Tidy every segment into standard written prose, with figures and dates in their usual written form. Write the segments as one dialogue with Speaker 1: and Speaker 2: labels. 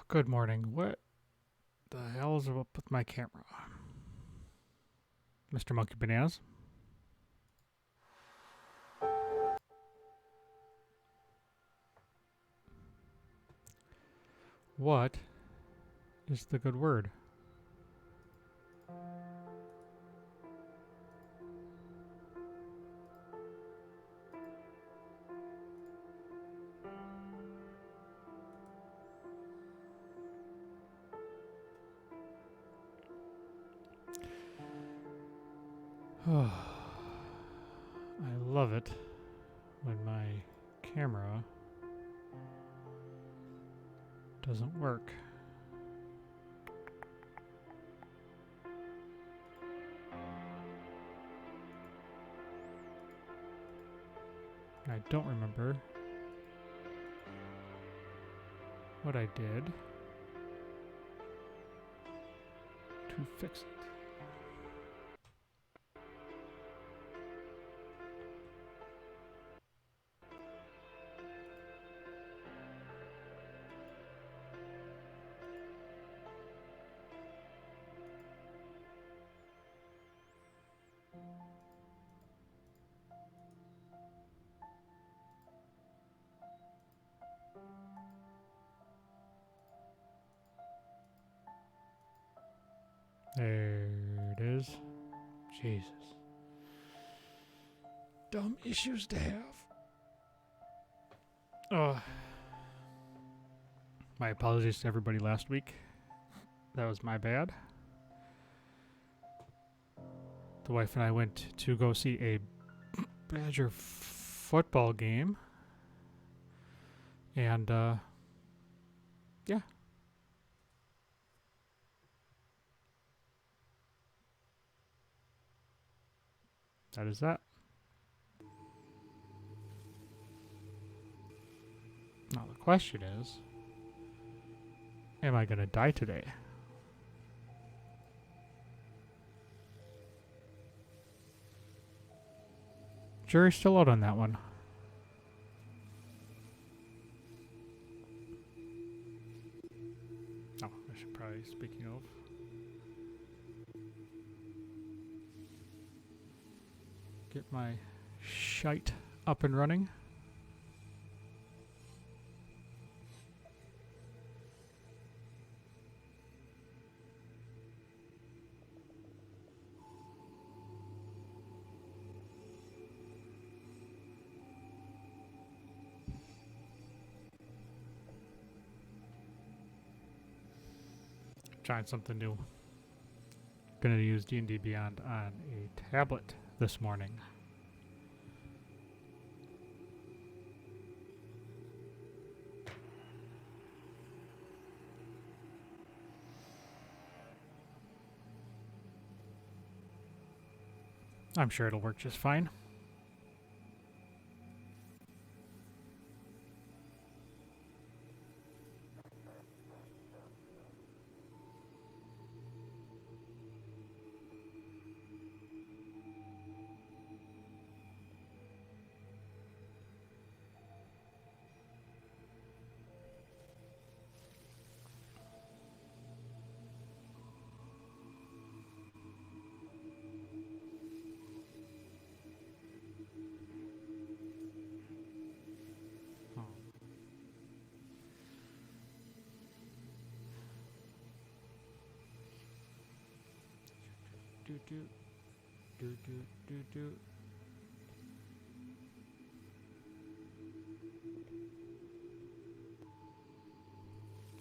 Speaker 1: Good morning. What the hell is up with my camera? Mr. Monkey Bananas? What is the good word? I love it when my camera doesn't work. And I don't remember what I did to fix it. There it is. Jesus. Dumb issues to have. Oh. My apologies to everybody last week. That was my bad. The wife and I went to go see a Badger football game. And, yeah. That is that. Now the question is, am I going to die today? Jury's still out on that one. Oh, I should probably, speaking of, get my shite up and running. Trying something new. Gonna use D&D Beyond on a tablet this morning. I'm sure it'll work just fine. Do.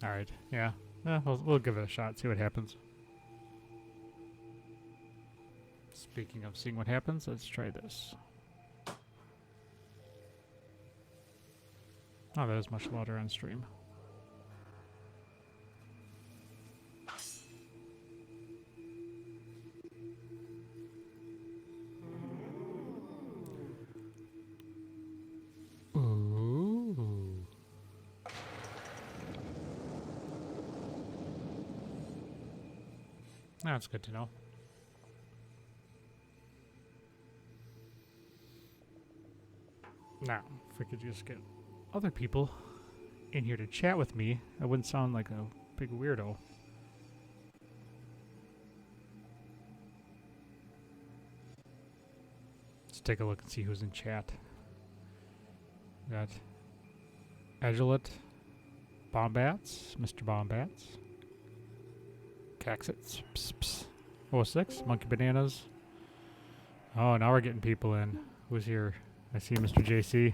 Speaker 1: All right, yeah. We'll give it a shot, see what happens. Speaking of seeing what happens, let's try this. Oh, that is much louder on stream. Ooh. That's good to know. Now, if we could just get other people in here to chat with me, I wouldn't sound like a big weirdo. Let's take a look and see who's in chat. Got Agilet, Bombats, Mr. Bombats, Caxits, 06, Monkey Bananas. Oh, now we're getting people in. Who's here? I see Mr. JC.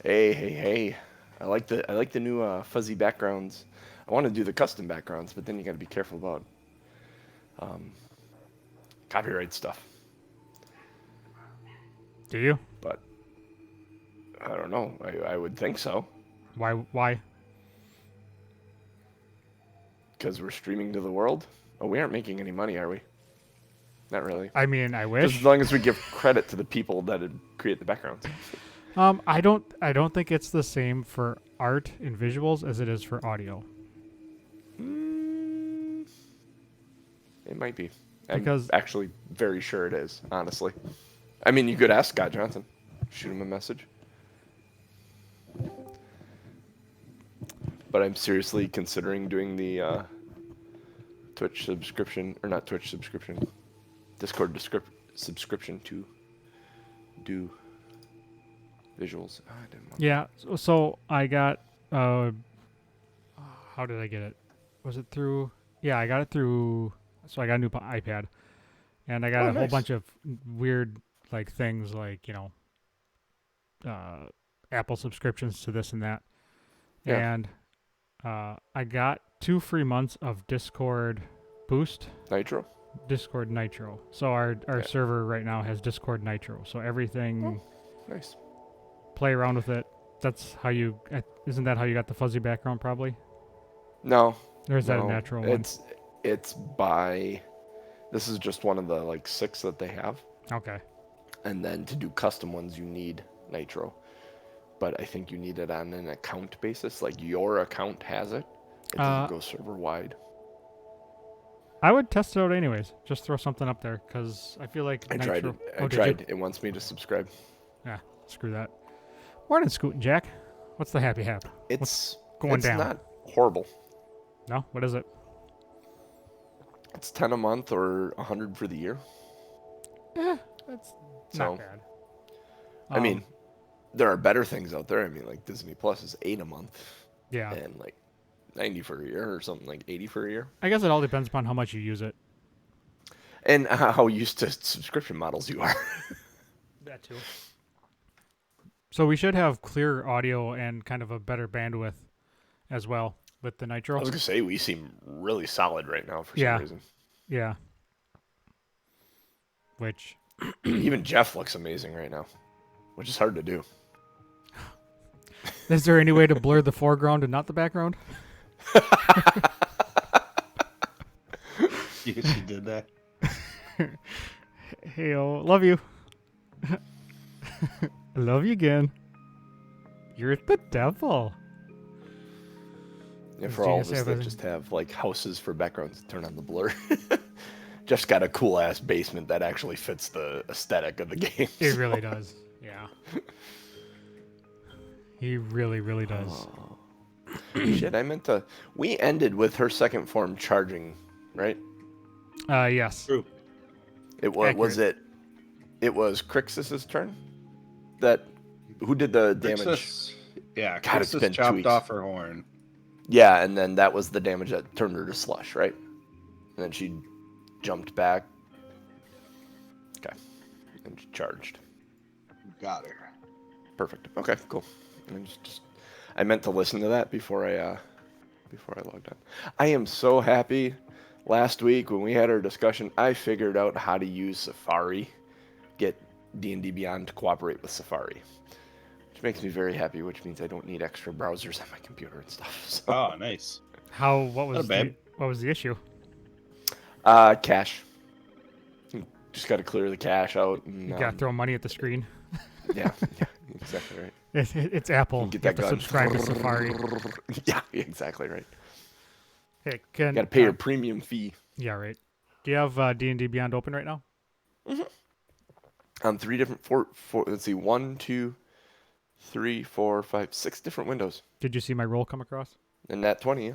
Speaker 2: Hey. I like the new fuzzy backgrounds. I want to do the custom backgrounds, but then you got to be careful about copyright stuff.
Speaker 1: Do you?
Speaker 2: But I don't know. I would think so.
Speaker 1: Why?
Speaker 2: Because we're streaming to the world. Oh, we aren't making any money, are we? Not really.
Speaker 1: I mean, I wish.
Speaker 2: Just as long as we give credit to the people that create the backgrounds.
Speaker 1: I don't think it's the same for art and visuals as it is for audio.
Speaker 2: It might be.
Speaker 1: Because
Speaker 2: I'm actually very sure it is, honestly. I mean, you could ask Scott Johnson. Shoot him a message. But I'm seriously considering doing the Twitch subscription, or not Twitch subscription, Discord subscription to do visuals. Oh, I didn't want
Speaker 1: yeah, so I got how did I get it? Was it through? Yeah, I got it through. So I got a new iPad, and I got a whole bunch of weird like things like Apple subscriptions to this and that, and I got 2 free months of Discord Boost.
Speaker 2: Nitro.
Speaker 1: Discord Nitro. So our server right now has Discord Nitro. So everything.
Speaker 2: Oh, nice.
Speaker 1: Play around with it. That's how you. Isn't that how you got the fuzzy background? Probably.
Speaker 2: No.
Speaker 1: Or is that a natural one?
Speaker 2: It's by. This is just one of the like 6 that they have.
Speaker 1: Okay.
Speaker 2: And then to do custom ones, you need Nitro. But I think you need it on an account basis. Like your account has it. It doesn't go server wide.
Speaker 1: I would test it out anyways. Just throw something up there because I feel like
Speaker 2: I tried it.
Speaker 1: Oh,
Speaker 2: I tried. It wants me to subscribe.
Speaker 1: Yeah, screw that. Morning, Scootin' Jack. What's the happy hap?
Speaker 2: It's
Speaker 1: going down?
Speaker 2: It's not horrible.
Speaker 1: No, what is it?
Speaker 2: It's 10 a month or 100 for the year.
Speaker 1: Yeah, that's not bad.
Speaker 2: I mean, there are better things out there. I mean, like Disney Plus is 8 a month.
Speaker 1: Yeah.
Speaker 2: And like 90 for a year or something, like 80 for a year.
Speaker 1: I guess it all depends upon how much you use it.
Speaker 2: And how used to subscription models you are.
Speaker 1: That too. So we should have clear audio and kind of a better bandwidth as well with the Nitro.
Speaker 2: I was going to say, we seem really solid right now for some reason.
Speaker 1: Yeah. Which...
Speaker 2: Even Jeff looks amazing right now, which is hard to do.
Speaker 1: Is there any way to blur the foreground and not the background?
Speaker 3: She did that.
Speaker 1: Hey, love you. I love you again. You're the devil.
Speaker 2: Yeah, for all of us that just have like houses for backgrounds, turn on the blur. Jeff's got a cool ass basement that actually fits the aesthetic of the game.
Speaker 1: It really does. Yeah. He really, really does.
Speaker 2: Oh. Shit, I meant to. We ended with her second form charging, right?
Speaker 1: Yes.
Speaker 3: True.
Speaker 2: It was It was Crixus's turn. Who did the damage?
Speaker 3: Yeah,
Speaker 2: God, it's been 2
Speaker 3: chopped
Speaker 2: weeks.
Speaker 3: off her horn.
Speaker 2: Yeah, and then that was the damage that turned her to slush, right? And then she jumped back. Okay, and she charged.
Speaker 3: Got her.
Speaker 2: Perfect. Okay, cool. And I meant to listen to that before I logged on. I am so happy. Last week when we had our discussion, I figured out how to use Safari, get D&D Beyond to cooperate with Safari, which makes me very happy. Which means I don't need extra browsers on my computer and stuff. So.
Speaker 3: Oh, nice.
Speaker 1: What was the issue?
Speaker 2: Cache. You just got to clear the cache out. And,
Speaker 1: you got to throw money at the screen.
Speaker 2: Yeah, exactly right.
Speaker 1: It's Apple.
Speaker 2: Get
Speaker 1: you have
Speaker 2: that
Speaker 1: to
Speaker 2: gun.
Speaker 1: subscribe to Safari.
Speaker 2: Yeah, exactly right.
Speaker 1: Hey,
Speaker 2: you got to pay your premium fee.
Speaker 1: Yeah, right. Do you have D&D Beyond open right now?
Speaker 2: Mm-hmm. On 3 different let's see, 1, 2, 3, 4, 5, 6 different windows.
Speaker 1: Did you see my roll come across?
Speaker 2: And nat 20, yeah.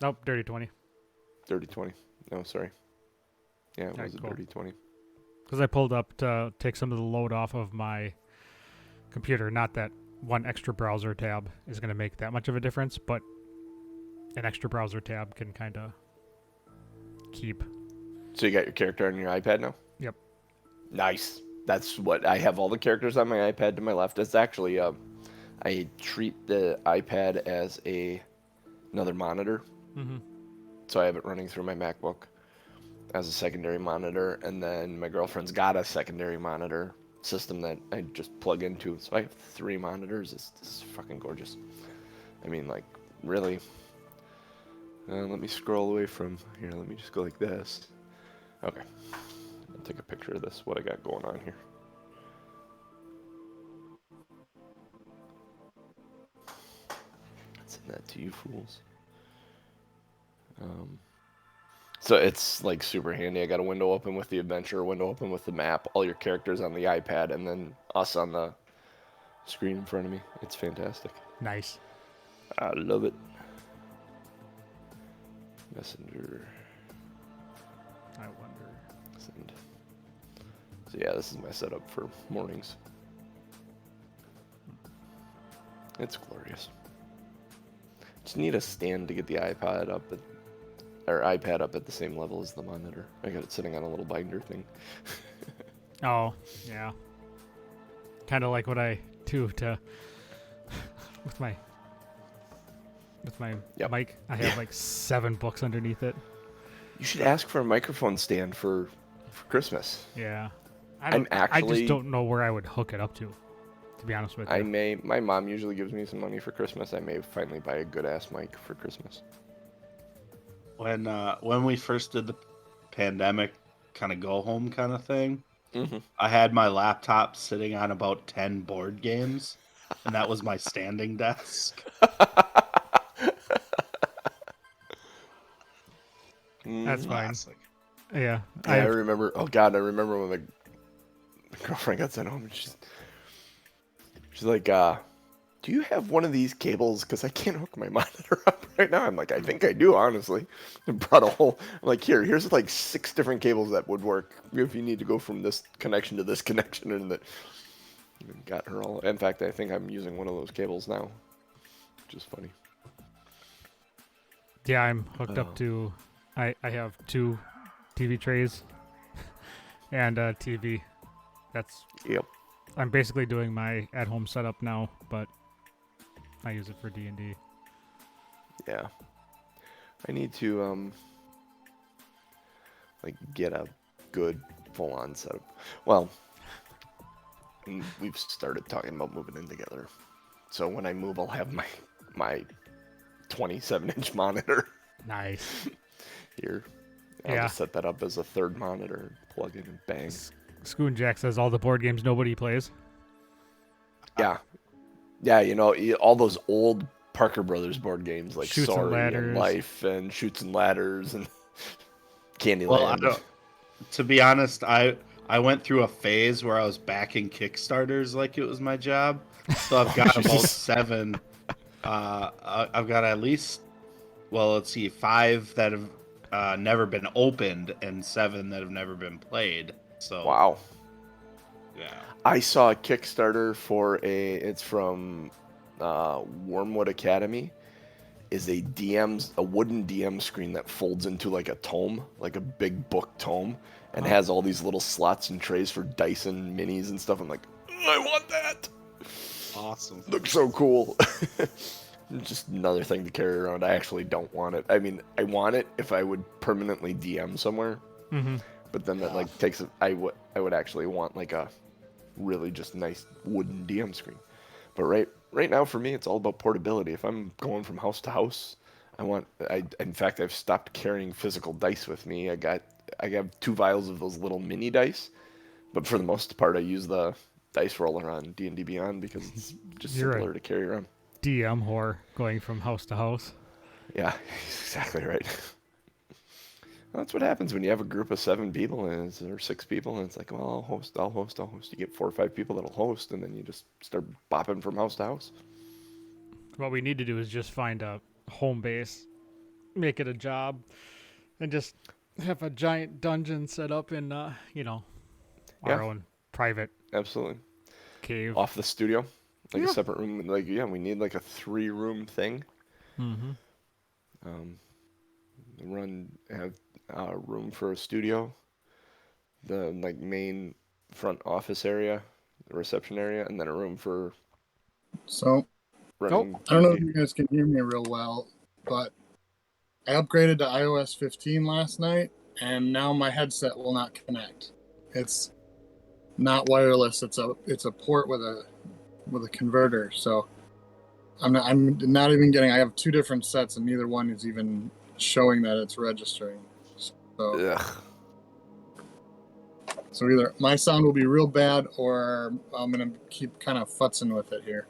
Speaker 1: Nope, dirty 20.
Speaker 2: Dirty 20. No, sorry. Yeah, it
Speaker 1: Alright,
Speaker 2: was a
Speaker 1: cool.
Speaker 2: dirty 20.
Speaker 1: Because I pulled up to take some of the load off of my computer. Not that one extra browser tab is going to make that much of a difference, but an extra browser tab can kind of keep.
Speaker 2: So you got your character on your iPad now?
Speaker 1: Yep.
Speaker 2: Nice. That's what I have all the characters on my iPad to my left. It's actually I treat the iPad as another monitor.
Speaker 1: Mm-hmm.
Speaker 2: So I have it running through my MacBook as a secondary monitor, and then my girlfriend's got a secondary monitor system that I just plug into. So I have 3 monitors. It's fucking gorgeous. I mean, like, really. Let me scroll away from here. Let me just go like this. Okay. I'll take a picture of this, what I got going on here. Send that to you fools. So it's like super handy. I got a window open with the adventure, a window open with the map, all your characters on the iPad, and then us on the screen in front of me. It's fantastic.
Speaker 1: Nice.
Speaker 2: I love it. Messenger.
Speaker 1: I wonder.
Speaker 2: Send. So yeah, this is my setup for mornings. It's glorious. Just need a stand to get the iPad up at the same level as the monitor. I got it sitting on a little binder thing.
Speaker 1: Oh, yeah. Kind of like what I do to with my
Speaker 2: Yep.
Speaker 1: mic. I have like 7 books underneath it.
Speaker 2: You should ask for a microphone stand for Christmas.
Speaker 1: Yeah.
Speaker 2: I
Speaker 1: just don't know where I would hook it up to be honest with you.
Speaker 2: My mom usually gives me some money for Christmas. I may finally buy a good ass mic for Christmas.
Speaker 3: When we first did the pandemic kind of go home kind of thing,
Speaker 2: Mm-hmm.
Speaker 3: I had my laptop sitting on about 10 board games, and that was my standing desk.
Speaker 1: That's fine.
Speaker 3: Classic.
Speaker 1: Yeah.
Speaker 2: I remember. Oh God, I remember when my girlfriend got sent home, and she's like, "Do you have one of these cables? Because I can't hook my monitor up right now." I'm like, "I think I do, honestly." And brought I'm like, here's like 6 different cables that would work if you need to go from this connection to this connection, and that got her all. In fact, I think I'm using one of those cables now, which is funny.
Speaker 1: Yeah, I'm hooked up to. I have 2 TV trays and a TV. That's.
Speaker 2: Yep.
Speaker 1: I'm basically doing my at-home setup now, but I use it for D&D.
Speaker 2: Yeah. I need to like get a good full-on setup. Well, we've started talking about moving in together. So when I move, I'll have my 27-inch monitor
Speaker 1: Nice.
Speaker 2: here. I'll just set that up as a 3rd monitor, plug in and bang.
Speaker 1: Scoon Jack says all the board games nobody plays.
Speaker 2: Yeah. Yeah, you know, all those old Parker Brothers board games like
Speaker 1: Chutes and
Speaker 2: Sorry and
Speaker 1: Ladders.
Speaker 2: Life and Chutes and Ladders and Candyland.
Speaker 3: Well, to be honest, I went through a phase where I was backing Kickstarters like it was my job. So I've got about 7. I've got at least, well, let's see, 5 that have never been opened and 7 that have never been played. So
Speaker 2: Wow.
Speaker 3: Yeah.
Speaker 2: I saw a Kickstarter for it's from Wormwood Academy, is a wooden DM screen that folds into like a tome, like a big book tome, and has all these little slots and trays for dice and minis and stuff. I'm like, I want that.
Speaker 3: Awesome.
Speaker 2: Looks so cool. Just another thing to carry around. I actually don't want it. I mean, I want it if I would permanently DM somewhere.
Speaker 1: Mm-hmm.
Speaker 2: But then that like takes I would actually want like a really just nice wooden DM screen. But right now for me it's all about portability. If I'm going from house to house, in fact I've stopped carrying physical dice with me. I have 2 vials of those little mini dice, but for the most part I use the dice roller on D&D Beyond because it's just simpler to carry around.
Speaker 1: DM whore going from house to house.
Speaker 2: Yeah, exactly right. That's what happens when you have a group of 7 people or 6 people, and it's like, well, I'll host. You get 4 or 5 people that'll host, and then you just start bopping from house to house.
Speaker 1: What we need to do is just find a home base, make it a job, and just have a giant dungeon set up in, our own private
Speaker 2: Absolutely.
Speaker 1: cave.
Speaker 2: Off the studio, like a separate room. Like, we need like a 3-room thing.
Speaker 1: Mm-hmm.
Speaker 2: Have a room for a studio, the like main front office area, the reception area, and then a room for
Speaker 4: So,
Speaker 2: running.
Speaker 4: I don't know if you guys can hear me real well, but I upgraded to iOS 15 last night, and now my headset will not connect. It's not wireless. It's a port with a converter. So I'm not even getting. I have 2 different sets, and neither one is even showing that it's registering. So either my sound will be real bad, or I'm gonna keep kind of futzing with it here.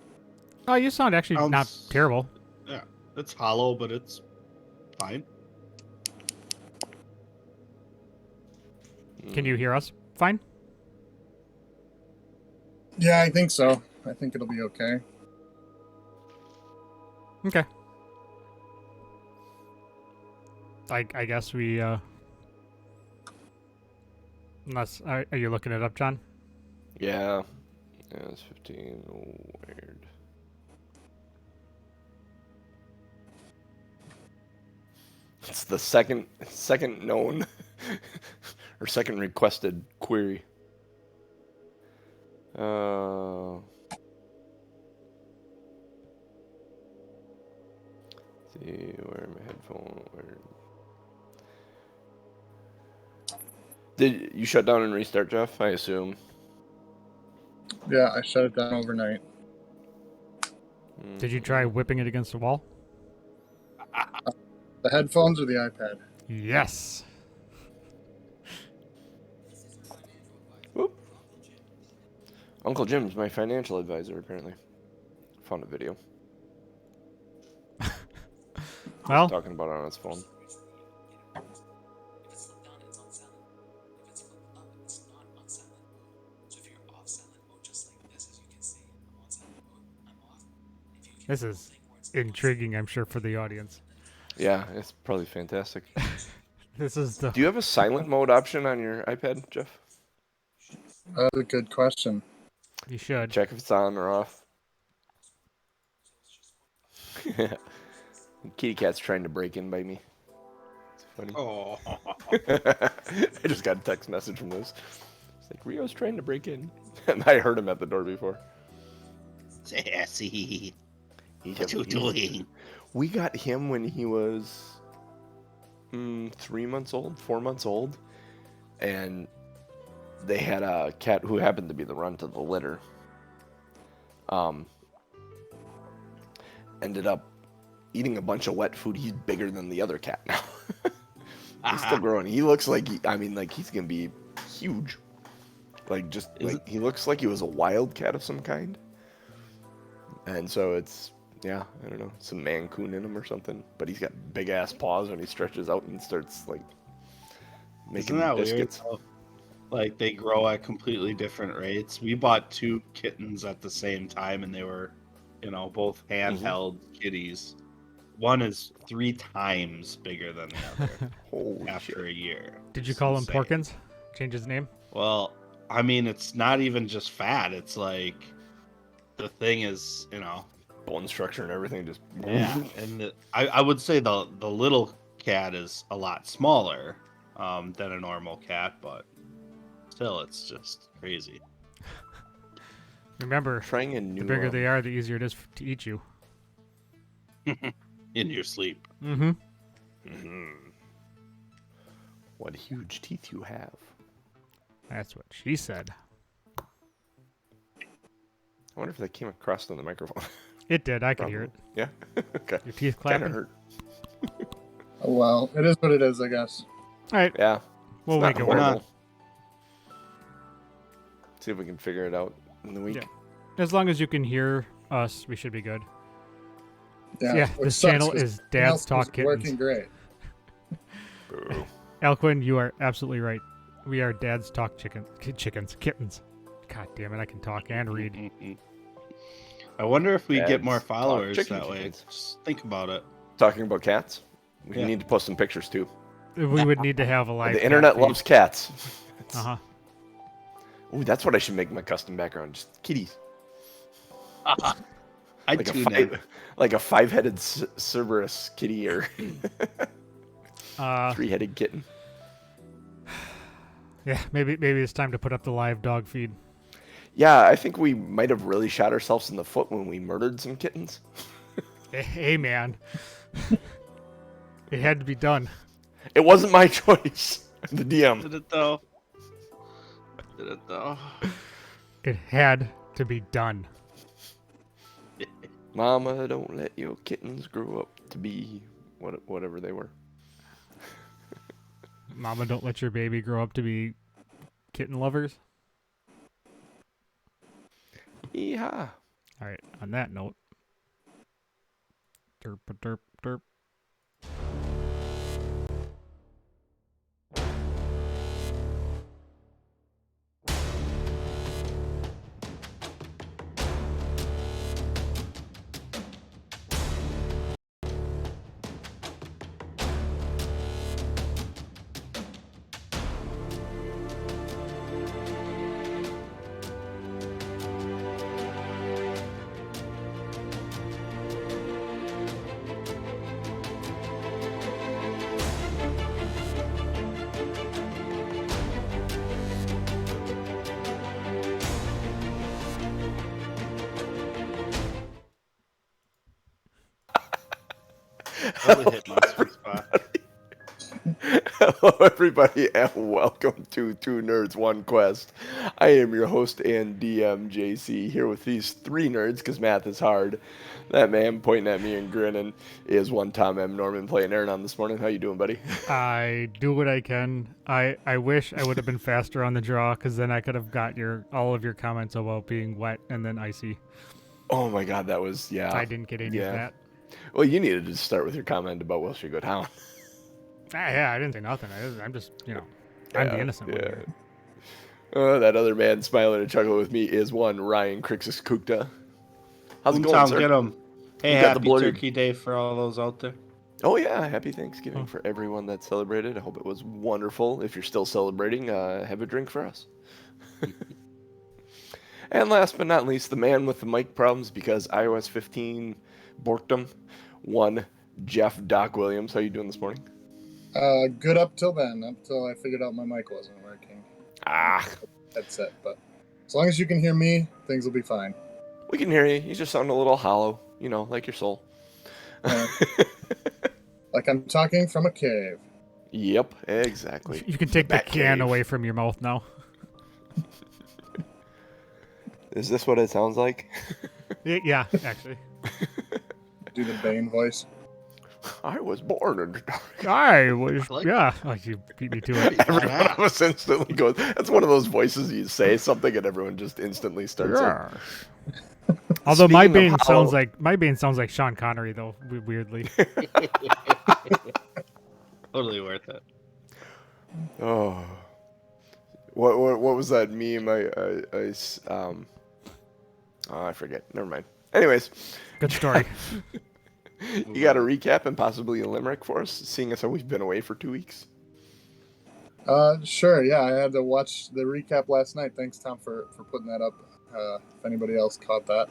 Speaker 1: Oh, you sound actually not terrible.
Speaker 3: Yeah, it's hollow, but it's fine.
Speaker 1: Can you hear us fine?
Speaker 4: Yeah, I think so. I think it'll be okay.
Speaker 1: Okay. I guess we, unless, are you looking it up, John?
Speaker 2: Yeah, it's 15. Weird. It's the second known or second requested query. See where my headphone. Did you shut down and restart, Jeff? I assume.
Speaker 4: Yeah, I shut it down overnight.
Speaker 1: Did you try whipping it against the wall?
Speaker 4: The headphones or the iPad?
Speaker 1: Yes.
Speaker 2: Whoop. Uncle Jim's my financial advisor, apparently. Found a video.
Speaker 1: Well,
Speaker 2: Talking about it on his phone.
Speaker 1: this is intriguing, I'm sure, for the audience.
Speaker 2: Yeah, it's probably fantastic.
Speaker 1: This is the...
Speaker 2: Do you have a silent mode option on your iPad, Jeff?
Speaker 4: That's a good question.
Speaker 1: You should.
Speaker 2: Check if it's on or off. Kitty cat's trying to break in by me. It's funny.
Speaker 3: Oh,
Speaker 2: I just got a text message from Liz. It's like, Rio's trying to break in. And I heard him at the door before.
Speaker 3: sassy.
Speaker 2: What
Speaker 3: you doing?
Speaker 2: We got him when he was 3 months old, 4 months old. And they had a cat who happened to be the runt of the litter. Ended up eating a bunch of wet food. He's bigger than the other cat now. He's still growing. He looks like he's gonna be huge. He looks like he was a wild cat of some kind. And so it's, I don't know, some Mancoon in him or something. But he's got big ass paws when he stretches out and starts like making biscuits.
Speaker 3: Weird? Like they grow at completely different rates. We bought 2 kittens at the same time, and they were, both handheld kitties. One is 3 times bigger than the other after a year.
Speaker 1: Did you call him Porkins? Change his name?
Speaker 3: Well, I mean, it's not even just fat. It's like the thing is,
Speaker 2: bone structure and everything just
Speaker 3: and I would say the little cat is a lot smaller than a normal cat, but still, it's just crazy.
Speaker 1: Remember,
Speaker 2: trying a new,
Speaker 1: the bigger they are, the easier it is to eat you.
Speaker 3: In your sleep.
Speaker 1: Mm-hmm.
Speaker 2: What huge teeth you have.
Speaker 1: That's what she said.
Speaker 2: I wonder if that came across on the microphone.
Speaker 1: It did. I could hear it.
Speaker 2: Yeah? Okay.
Speaker 1: Your teeth clapping.
Speaker 2: Kind of hurt.
Speaker 4: Oh, well, it is what it is, I guess.
Speaker 1: All right.
Speaker 2: Yeah.
Speaker 1: We'll
Speaker 2: It's
Speaker 1: make
Speaker 2: not
Speaker 1: it work.
Speaker 2: horrible. See if we can figure it out in the week.
Speaker 1: Yeah. As long as you can hear us, we should be good.
Speaker 4: Yeah,
Speaker 1: This channel is Dad's Talk Kittens.
Speaker 4: Working great.
Speaker 2: Boo.
Speaker 1: Alquin, you are absolutely right. We are dads talk kittens. God damn it, I can talk and read.
Speaker 3: I wonder if we get
Speaker 2: Dads
Speaker 3: more
Speaker 2: talk
Speaker 3: followers
Speaker 2: chicken
Speaker 3: that way.
Speaker 2: chickens.
Speaker 3: Just think about it.
Speaker 2: Talking about cats, we
Speaker 3: Yeah.
Speaker 2: need to post some pictures too.
Speaker 1: We would need to have a live.
Speaker 2: The internet loves cats.
Speaker 1: Uh huh.
Speaker 2: Ooh, that's what I should make my custom background. Just kitties.
Speaker 3: I'd
Speaker 2: Like
Speaker 3: tune in.
Speaker 2: like a five-headed Cerberus kitty or three-headed kitten.
Speaker 1: Yeah, maybe it's time to put up the live dog feed.
Speaker 2: Yeah, I think we might have really shot ourselves in the foot when we murdered some kittens.
Speaker 1: Hey man, it had to be done.
Speaker 2: It wasn't my choice. The DM.
Speaker 3: Did it though?
Speaker 1: It had to be done.
Speaker 2: Mama, don't let your kittens grow up to be whatever they were.
Speaker 1: Mama, don't let your baby grow up to be kitten lovers.
Speaker 2: Yeehaw.
Speaker 1: All right. On that note, derp derp derp.
Speaker 3: Totally hit my sweet spot.
Speaker 2: Hello, everybody, and welcome to Two Nerds, One Quest. I am your host and DM, JC, here with these three nerds, because math is hard. That man pointing at me and grinning is one Tom M. Norman playing Aronan this morning. How you doing, buddy?
Speaker 1: I do what I can. I wish I would have been faster on the draw, because then I could have got all of your comments about being wet and then icy.
Speaker 2: Oh my god, that was, yeah.
Speaker 1: I didn't get any of that.
Speaker 2: Well, you needed to start with your comment about Will She Go Down.
Speaker 1: Yeah, I didn't say nothing. I'm just, I'm the innocent one here.
Speaker 2: That other man smiling and chuckling with me is one Ryan Crixus Kukta. How's it going,
Speaker 3: Tom,
Speaker 2: sir?
Speaker 3: get him. Hey,
Speaker 2: You got the
Speaker 3: happy
Speaker 2: bloody-
Speaker 3: Turkey Day for all those out there.
Speaker 2: Oh yeah, happy Thanksgiving for everyone that celebrated. I hope it was wonderful. If you're still celebrating, have a drink for us. And last but not least, the man with the mic problems because iOS 15 borked him. One Jeff Doc Williams. How you doing this morning?
Speaker 4: Good up till then, up till I figured out my mic wasn't working. Headset, but as long as you can hear me, things will be fine.
Speaker 2: We can hear you. You just sound a little hollow, like your soul.
Speaker 4: Like I'm talking from a cave.
Speaker 2: Yep, exactly.
Speaker 1: You can take the
Speaker 2: Bat
Speaker 1: can
Speaker 2: cave.
Speaker 1: away from your mouth now.
Speaker 2: Is this what it sounds like?
Speaker 1: Yeah, actually.
Speaker 4: Do the Bane voice.
Speaker 2: I was born in the dark.
Speaker 1: I was,
Speaker 3: Like-
Speaker 1: yeah. Oh, you beat me to it.
Speaker 2: Everyone else instantly goes. That's one of those voices you say something and everyone just instantly starts.
Speaker 1: Yeah. Although my
Speaker 2: Speaking
Speaker 1: Bane
Speaker 2: of hollow-
Speaker 1: my Bane sounds like Sean Connery though, weirdly.
Speaker 3: Totally worth it.
Speaker 2: Oh, what was that meme? I forget. Never mind. Anyways,
Speaker 1: Good story.
Speaker 2: you got a recap and possibly a limerick for us, seeing as how we've been away for 2 weeks.
Speaker 4: Sure, yeah, I had to watch the recap last night. Thanks, Tom, for putting that up. If anybody else caught that.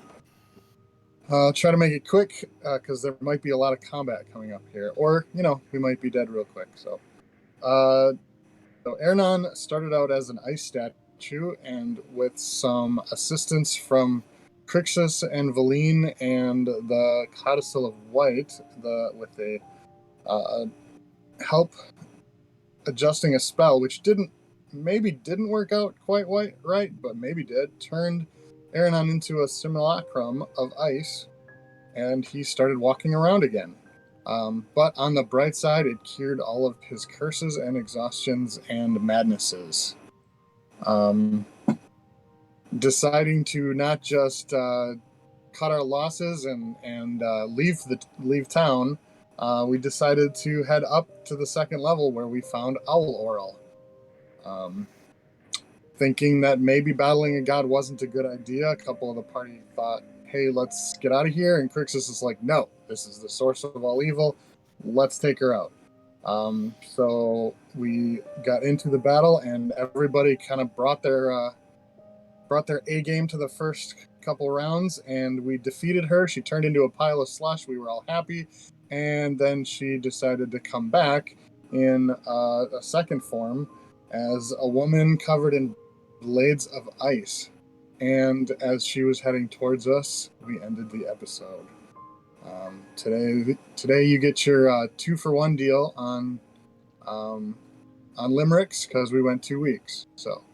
Speaker 4: I'll try to make it quick, because there might be a lot of combat coming up here. Or, we might be dead real quick. So Aronan started out as an ice statue, and with some assistance from Crixus and Valine and the Codicil of White, with a help adjusting a spell, which didn't work out quite right, but maybe did, turned Aronan into a simulacrum of ice, and he started walking around again. But on the bright side, it cured all of his curses and exhaustions and madnesses. Deciding to not just cut our losses and leave town, we decided to head up to the second level where we found Auril. Thinking that maybe battling a god wasn't a good idea, a couple of the party thought, hey, let's get out of here. And Crixus is like, no, this is the source of all evil. Let's take her out. So we got into the battle, and everybody kind of brought their A game to the first couple rounds, and we defeated her. She turned into a pile of slush. We were all happy. And then she decided to come back in a second form as a woman covered in blades of ice. And as she was heading towards us, we ended the episode. Today you get your 2-for-1 deal on limericks because we went 2 weeks. So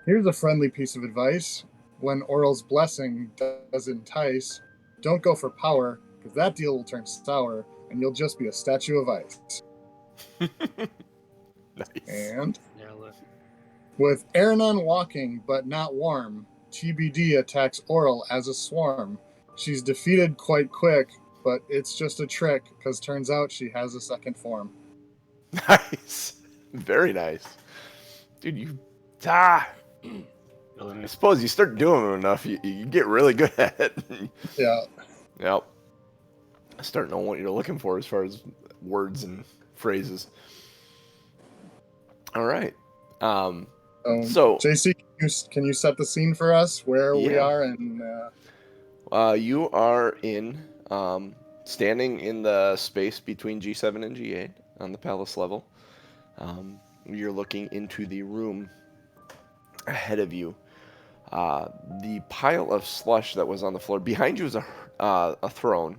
Speaker 4: here's a friendly piece of advice: when Auril's blessing does entice, don't go for power, because that deal will turn sour and you'll just be a statue of ice.
Speaker 2: Nice.
Speaker 4: And with Aronan walking but not warm, TBD attacks Auril as a swarm. She's defeated quite quick, but it's just a trick, because turns out she has a second form.
Speaker 2: Nice. Very nice. Dude, I suppose you start doing it enough, you get really good at it.
Speaker 4: Yeah.
Speaker 2: Yep. I start knowing what you're looking for as far as words and phrases. All right. So
Speaker 4: JC, can you set the scene for us where we are? And
Speaker 2: you are in standing in the space between G7 and G8 on the palace level. You're looking into the room ahead of you. The pile of slush that was on the floor behind you is a throne,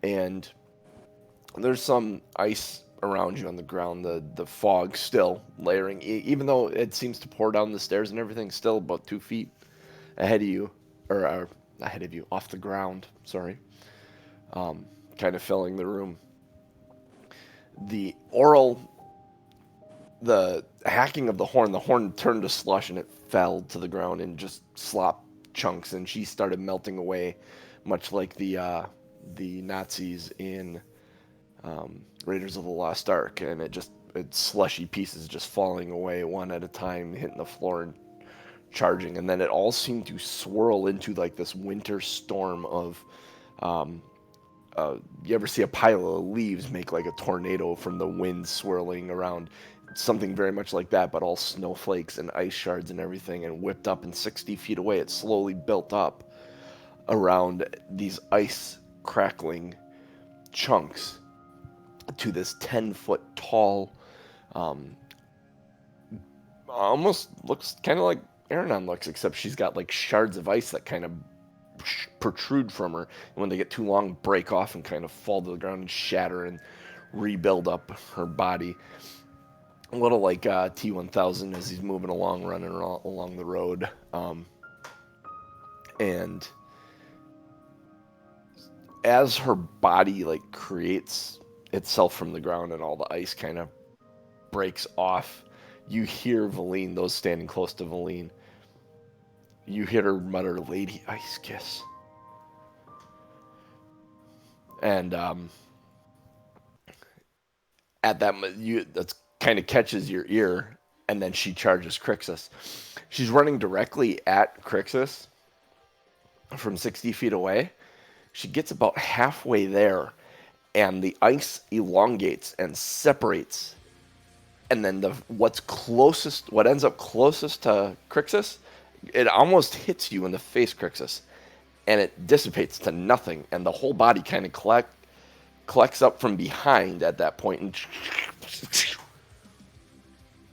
Speaker 2: and there's some ice around you on the ground. The fog still layering, even though it seems to pour down the stairs and everything, still about 2 feet ahead of you, or ahead of you, off the ground, sorry, kind of filling the room. The hacking of the horn turned to slush, and it fell to the ground and just slop chunks, and she started melting away, much like the Nazis in Raiders of the Lost Ark, and it's slushy pieces just falling away one at a time, hitting the floor and charging, and then it all seemed to swirl into like this winter storm of you ever see a pile of leaves make like a tornado from the wind swirling around? Something very much like that, but all snowflakes and ice shards and everything, and whipped up, and 60 feet away it slowly built up around these ice crackling chunks to this 10-foot tall, almost looks kind of like Aronan looks, except she's got like shards of ice that kind of protrude from her, and when they get too long, break off and kind of fall to the ground and shatter and rebuild up her body. A little like T-1000 as he's moving along, running along the road. And as her body like creates itself from the ground and all the ice kind of breaks off, you hear Valine, those standing close to Valine, you hear her mutter, "Lady Ice Kiss." And at that that's kind of catches your ear, and then she charges Crixus. She's running directly at Crixus from 60 feet away. She gets about halfway there, and the ice elongates and separates, and then what ends up closest to Crixus, it almost hits you in the face, Crixus, and it dissipates to nothing, and the whole body kind of collects up from behind at that point,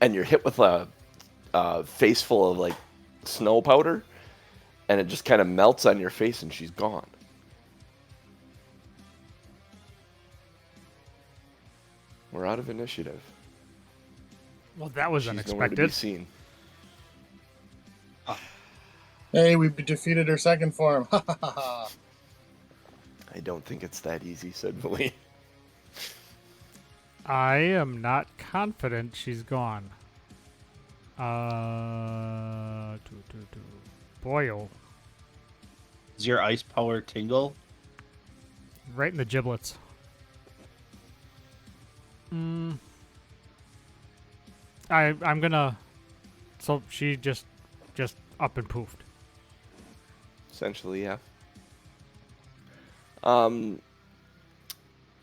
Speaker 2: and you're hit with a face full of like snow powder, and it just kind of melts on your face, and she's gone. We're out of initiative.
Speaker 1: Well, that was
Speaker 2: She's nowhere to be
Speaker 1: unexpected.
Speaker 2: seen.
Speaker 4: hey, we defeated her second form. Ha ha ha ha.
Speaker 2: I don't think it's that easy, said Valine.
Speaker 1: I am not confident she's gone. Boyle.
Speaker 3: Does your ice power tingle?
Speaker 1: Right in the giblets. I'm gonna. So she just up and poofed.
Speaker 2: Essentially, yeah.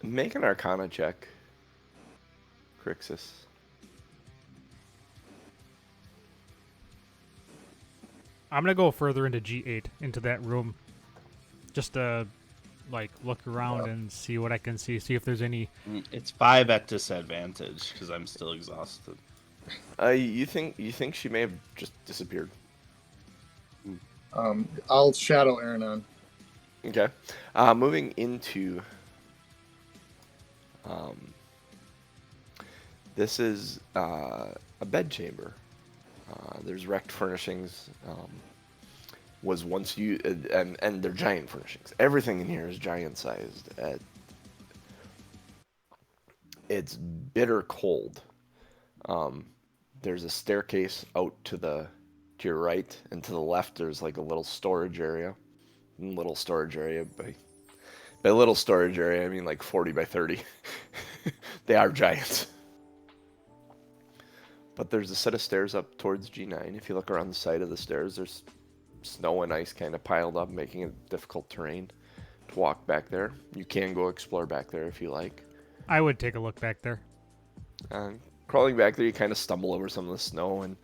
Speaker 2: Make an Arcana check, Crixus.
Speaker 1: I'm gonna go further into G8 into that room, just to like look around and see what I can see. See if there's any.
Speaker 3: It's 5 at disadvantage because I'm still exhausted.
Speaker 2: You think she may have just disappeared?
Speaker 4: I'll shadow Aronan.
Speaker 2: Okay. Moving into. This is a bed chamber. There's wrecked furnishings. Was once you and they're giant furnishings. Everything in here is giant sized. It's bitter cold. There's a staircase out to your right, and to the left there's like a little storage area. Little storage area by little storage area I mean like 40 by 30. They are giants. But there's a set of stairs up towards G9. If you look around the side of the stairs, there's snow and ice kind of piled up, making it difficult terrain to walk back there. You can go explore back there if you like.
Speaker 1: I would take a look back there.
Speaker 2: Crawling back there, you kind of stumble over some of the snow and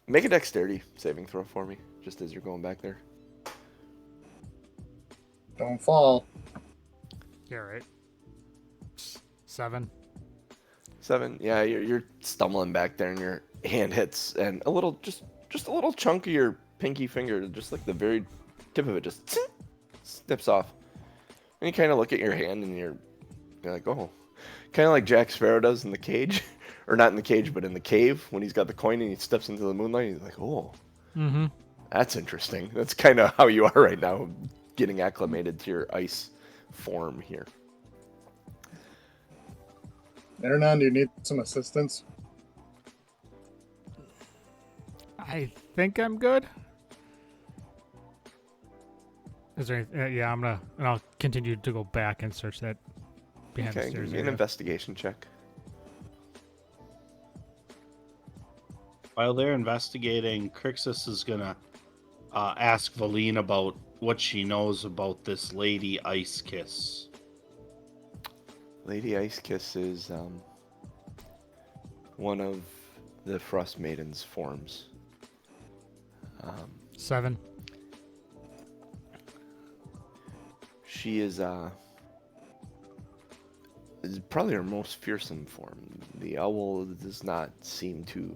Speaker 2: make a dexterity saving throw for me, just as you're going back there.
Speaker 4: Don't fall.
Speaker 1: Yeah, right. 7.
Speaker 2: 7. Yeah, you're stumbling back there, and your hand hits, and just a little chunk of your pinky finger, just like the very tip of it, just snips off. And you kind of look at your hand, and you're like, oh, kind of like Jack Sparrow does in the cage, or not in the cage, but in the cave when he's got the coin and he steps into the moonlight. He's like, oh, that's interesting. That's kind of how you are right now, getting acclimated to your ice form here.
Speaker 4: Aronan, do you need some assistance?
Speaker 1: I think I'm good. Is there any, yeah, and I'll continue to go back and search that behind the
Speaker 2: Okay,
Speaker 1: stairs
Speaker 2: give me an
Speaker 1: area.
Speaker 2: investigation check.
Speaker 3: While they're investigating, Crixus is gonna ask Valine about what she knows about this Lady Ice Kiss.
Speaker 2: Lady Ice Kiss is one of the Frost Maiden's forms.
Speaker 1: 7.
Speaker 2: She is probably her most fearsome form. The owl does not seem to.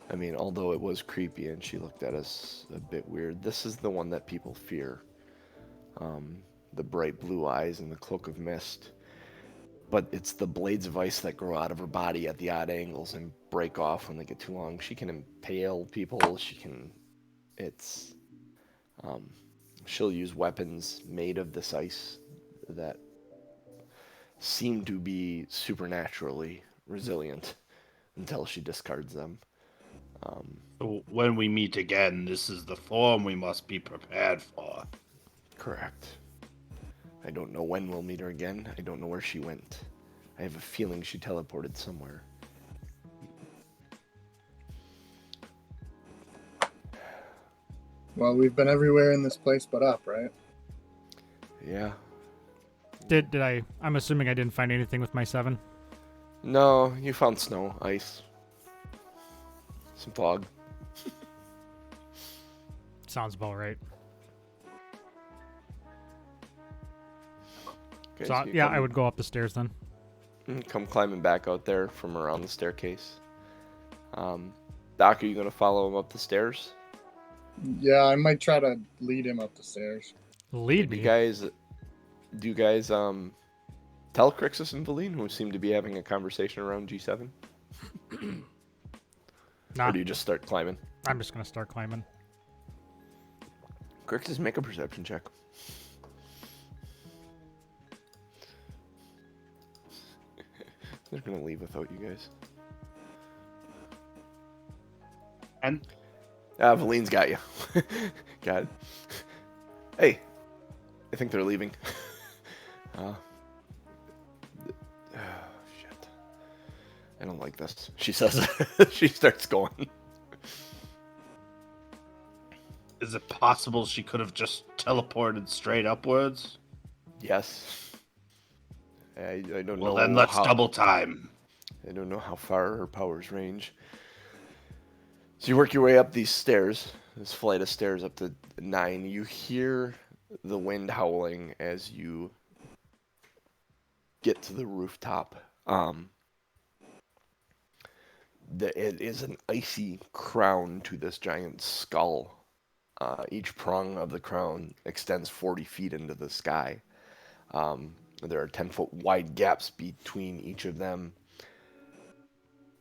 Speaker 2: I mean, although it was creepy and she looked at us a bit weird, this is the one that people fear. The bright blue eyes and the cloak of mist. But it's the blades of ice that grow out of her body at the odd angles and break off when they get too long. She can impale people. She'll use weapons made of this ice that seem to be supernaturally resilient until she discards them.
Speaker 3: When we meet again, this is the form we must be prepared for.
Speaker 2: Correct. I don't know when we'll meet her again. I don't know where she went. I have a feeling she teleported somewhere.
Speaker 4: Well, we've been everywhere in this place but up, right?
Speaker 2: Yeah.
Speaker 1: Did I? I'm assuming I didn't find anything with my 7.
Speaker 2: No, you found snow, ice, some fog.
Speaker 1: Sounds about right.
Speaker 2: Okay,
Speaker 1: So
Speaker 2: you
Speaker 1: yeah,
Speaker 2: come-
Speaker 1: I would go up the stairs then.
Speaker 2: Come climbing back out there from around the staircase. Doc, are you going to follow him up the stairs?
Speaker 4: Yeah, I might try to lead him up the stairs.
Speaker 1: Lead
Speaker 2: Do
Speaker 1: me.
Speaker 2: you guys tell Crixus and Valine, who seem to be having a conversation around G7?
Speaker 1: Nah,
Speaker 2: Or do you just start climbing?
Speaker 1: I'm just gonna start climbing.
Speaker 2: Crixus, make a perception check. They're going to leave without you guys.
Speaker 3: And
Speaker 2: Valine's got you. Got it. Hey, I think they're leaving. I don't like this. She says. She starts going.
Speaker 3: Is it possible she could have just teleported straight upwards?
Speaker 2: Yes. I don't know.
Speaker 3: Well, then let's
Speaker 2: how,
Speaker 3: double time.
Speaker 2: I don't know how far her powers range. So you work your way up these stairs, this flight of stairs up to 9. You hear the wind howling as you get to the rooftop. It is an icy crown to this giant skull. Each prong of the crown extends 40 feet into the sky. There are 10-foot wide gaps between each of them.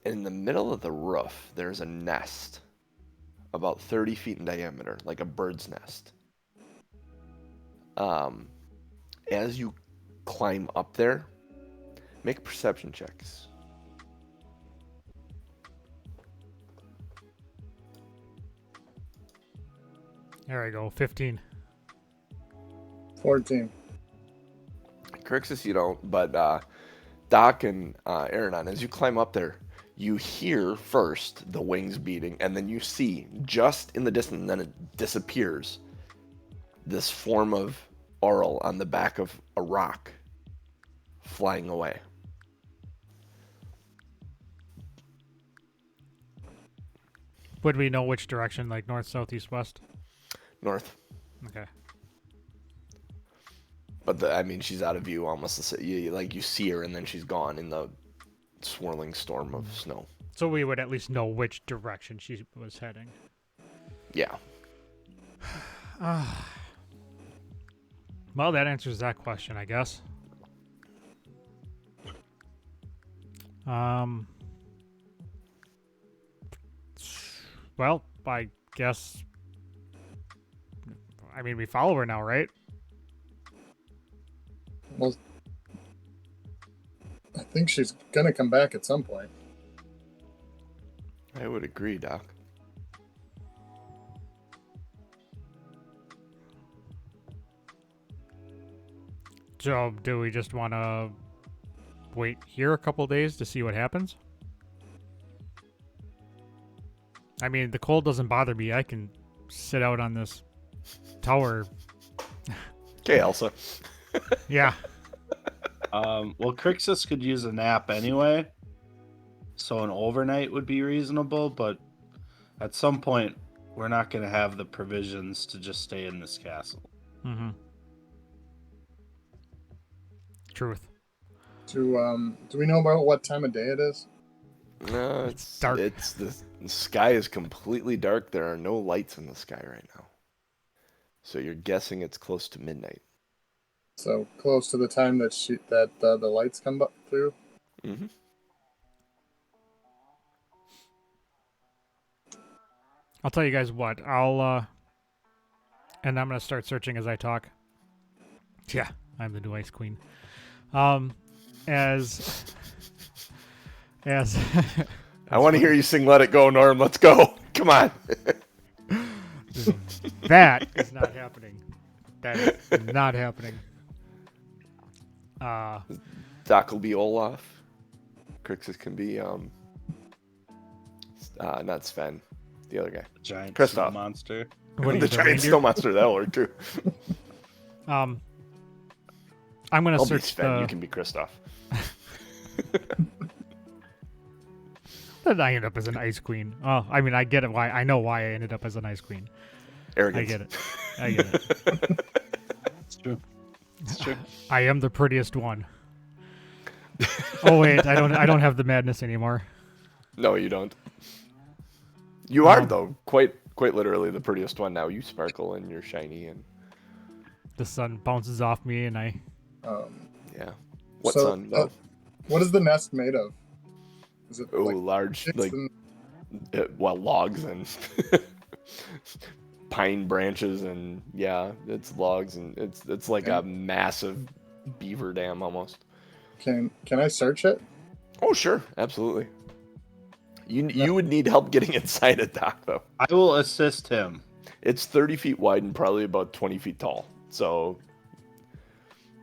Speaker 2: In the middle of the roof, there's a nest about 30 feet in diameter, like a bird's nest. As you climb up there, make perception checks.
Speaker 1: There I go. 15.
Speaker 4: 14.
Speaker 2: Crixus, you don't, but Doc and Aronan, as you climb up there, you hear first the wings beating, and then you see, just in the distance, and then it disappears, this form of Auril on the back of a rock flying away.
Speaker 1: Would we know which direction, like north, south, east, west?
Speaker 2: North.
Speaker 1: Okay.
Speaker 2: But I mean, she's out of view almost. You see her, and then she's gone in the swirling storm of snow.
Speaker 1: So we would at least know which direction she was heading.
Speaker 2: Yeah.
Speaker 1: Well, that answers that question, I guess. Well, I guess. I mean, we follow her now, right?
Speaker 4: Well, I think she's gonna come back at some point.
Speaker 2: I would agree, Doc.
Speaker 1: So, do we just want to wait here a couple days to see what happens? I mean, the cold doesn't bother me. I can sit out on this tower.
Speaker 2: Okay, Elsa.
Speaker 1: Yeah.
Speaker 3: Well, Crixus could use a nap anyway, so an overnight would be reasonable, but at some point, we're not going to have the provisions to just stay in this castle.
Speaker 1: Mm-hmm. Truth.
Speaker 4: Do we know about what time of day it is?
Speaker 2: No,
Speaker 1: It's dark.
Speaker 2: The sky is completely dark. There are no lights in the sky right now. So you're guessing it's close to midnight.
Speaker 4: So close to the time that the lights come through.
Speaker 2: Mm-hmm.
Speaker 1: I'll tell you guys what. And I'm gonna start searching as I talk. Yeah, I'm the new Ice Queen. As
Speaker 2: I want to hear you sing "Let It Go," Norm. Let's go. Come on.
Speaker 1: that is not happening. That is not happening.
Speaker 2: Doc will be Olaf. Crixus can be not Sven, the other guy.
Speaker 3: Giant
Speaker 2: Kristoff.
Speaker 3: snow monster.
Speaker 1: What are
Speaker 2: The
Speaker 1: you,
Speaker 2: giant
Speaker 1: reindeer?
Speaker 2: snow monster. That'll work too.
Speaker 1: I'm gonna
Speaker 2: I'll be
Speaker 1: search
Speaker 2: Sven.
Speaker 1: the.
Speaker 2: You can be Kristoff.
Speaker 1: Then I end up as an ice queen. Oh, I mean, I get it. Why? I know why I ended up as an ice queen.
Speaker 2: Arrogance.
Speaker 1: I get it. I get it.
Speaker 3: It's true. It's true.
Speaker 1: I am the prettiest one. Oh wait, I don't have the madness anymore.
Speaker 2: No, you don't. You are though, quite literally the prettiest one now. You sparkle and you're shiny and
Speaker 1: The sun bounces off me, and I.
Speaker 2: yeah. What
Speaker 4: So,
Speaker 2: sun though?
Speaker 4: What is the nest made of? Is it
Speaker 2: Oh,
Speaker 4: like
Speaker 2: large
Speaker 4: sticks
Speaker 2: like
Speaker 4: and-
Speaker 2: logs and pine branches and yeah, it's logs and it's like a massive beaver dam almost.
Speaker 4: Can I search it?
Speaker 2: Oh sure, absolutely. You would need help getting inside it, Doc, though.
Speaker 3: I will assist him.
Speaker 2: It's 30 feet wide and probably about 20 feet tall. So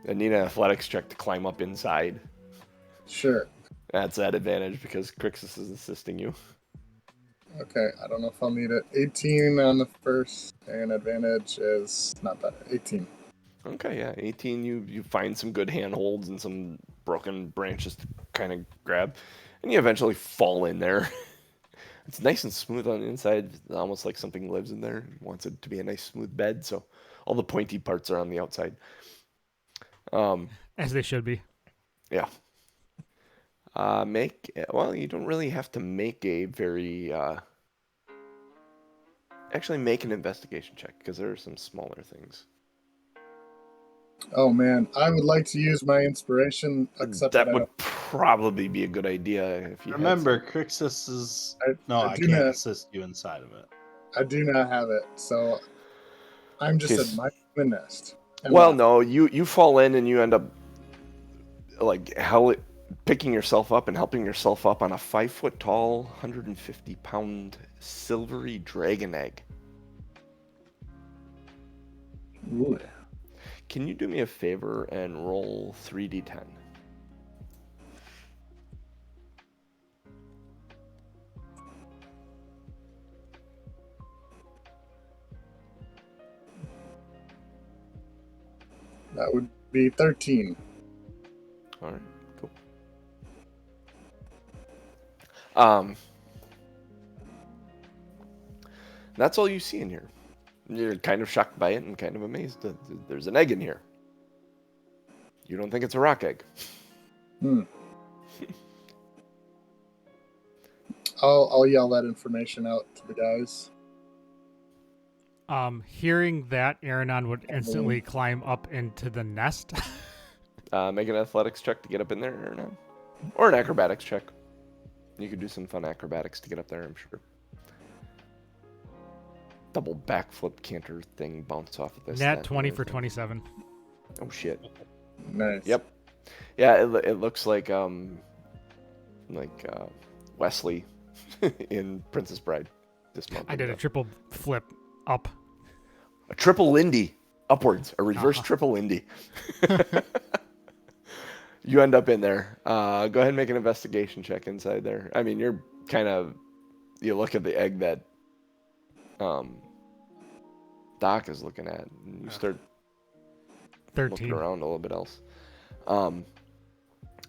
Speaker 2: I need an athletics check to climb up inside.
Speaker 4: Sure.
Speaker 2: That's that advantage because Crixus is assisting you.
Speaker 4: Okay, I don't know if I'll need it. 18 on the first, and advantage is not bad. 18.
Speaker 2: Okay, yeah, 18. You find some good handholds and some broken branches to kind of grab, and you eventually fall in there. It's nice and smooth on the inside, almost like something lives in there. Wants it to be a nice smooth bed, so all the pointy parts are on the outside.
Speaker 1: As they should be.
Speaker 2: Yeah. You don't really have to make a very actually make an investigation check because there are some smaller things.
Speaker 4: Oh man, I would like to use my inspiration, except
Speaker 2: That
Speaker 4: that
Speaker 2: would probably be a good idea if you
Speaker 3: Remember,
Speaker 2: had
Speaker 3: Crixus is...
Speaker 4: I
Speaker 3: I
Speaker 4: do
Speaker 3: can't
Speaker 4: not.
Speaker 3: assist you inside of it.
Speaker 4: I do not have it, so I'm just
Speaker 2: Okay,
Speaker 4: admiring the nest. And
Speaker 2: well,
Speaker 4: laugh.
Speaker 2: no, you fall in and you end up like picking yourself up and helping yourself up on a 5-foot tall, 150-pound silvery dragon egg.
Speaker 4: Ooh.
Speaker 2: Can you do me a favor and roll 3d10?
Speaker 4: That would be 13.
Speaker 2: All right, cool. That's all you see in here. You're kind of shocked by it and kind of amazed that there's an egg in here. You don't think it's a rock egg.
Speaker 4: I'll yell that information out to the guys.
Speaker 1: Hearing that, Aronan would instantly climb up into the nest.
Speaker 2: Make an athletics check to get up in there or not. Or an acrobatics check. You could do some fun acrobatics to get up there, I'm sure. Double backflip canter thing bounce off of this.
Speaker 1: Nat 20 for 27.
Speaker 2: Oh shit.
Speaker 4: Nice.
Speaker 2: Yep. Yeah, it looks like Wesley in Princess Bride.
Speaker 1: I did a triple flip up.
Speaker 2: A triple Lindy upwards, a reverse triple Lindy. You end up in there. Go ahead and make an investigation check inside there. I mean, you look at the egg that Doc is looking at, and you start
Speaker 1: 13.
Speaker 2: looking around a little bit else.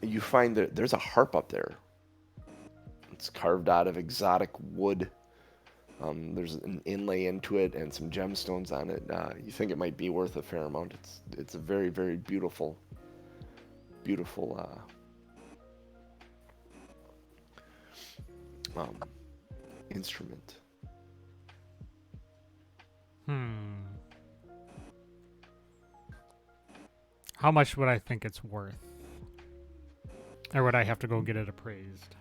Speaker 2: You find that there's a harp up there. It's carved out of exotic wood. There's an inlay into it and some gemstones on it. You think it might be worth a fair amount. It's a very, very beautiful instrument.
Speaker 1: How much would I think it's worth? Or would I have to go get it appraised?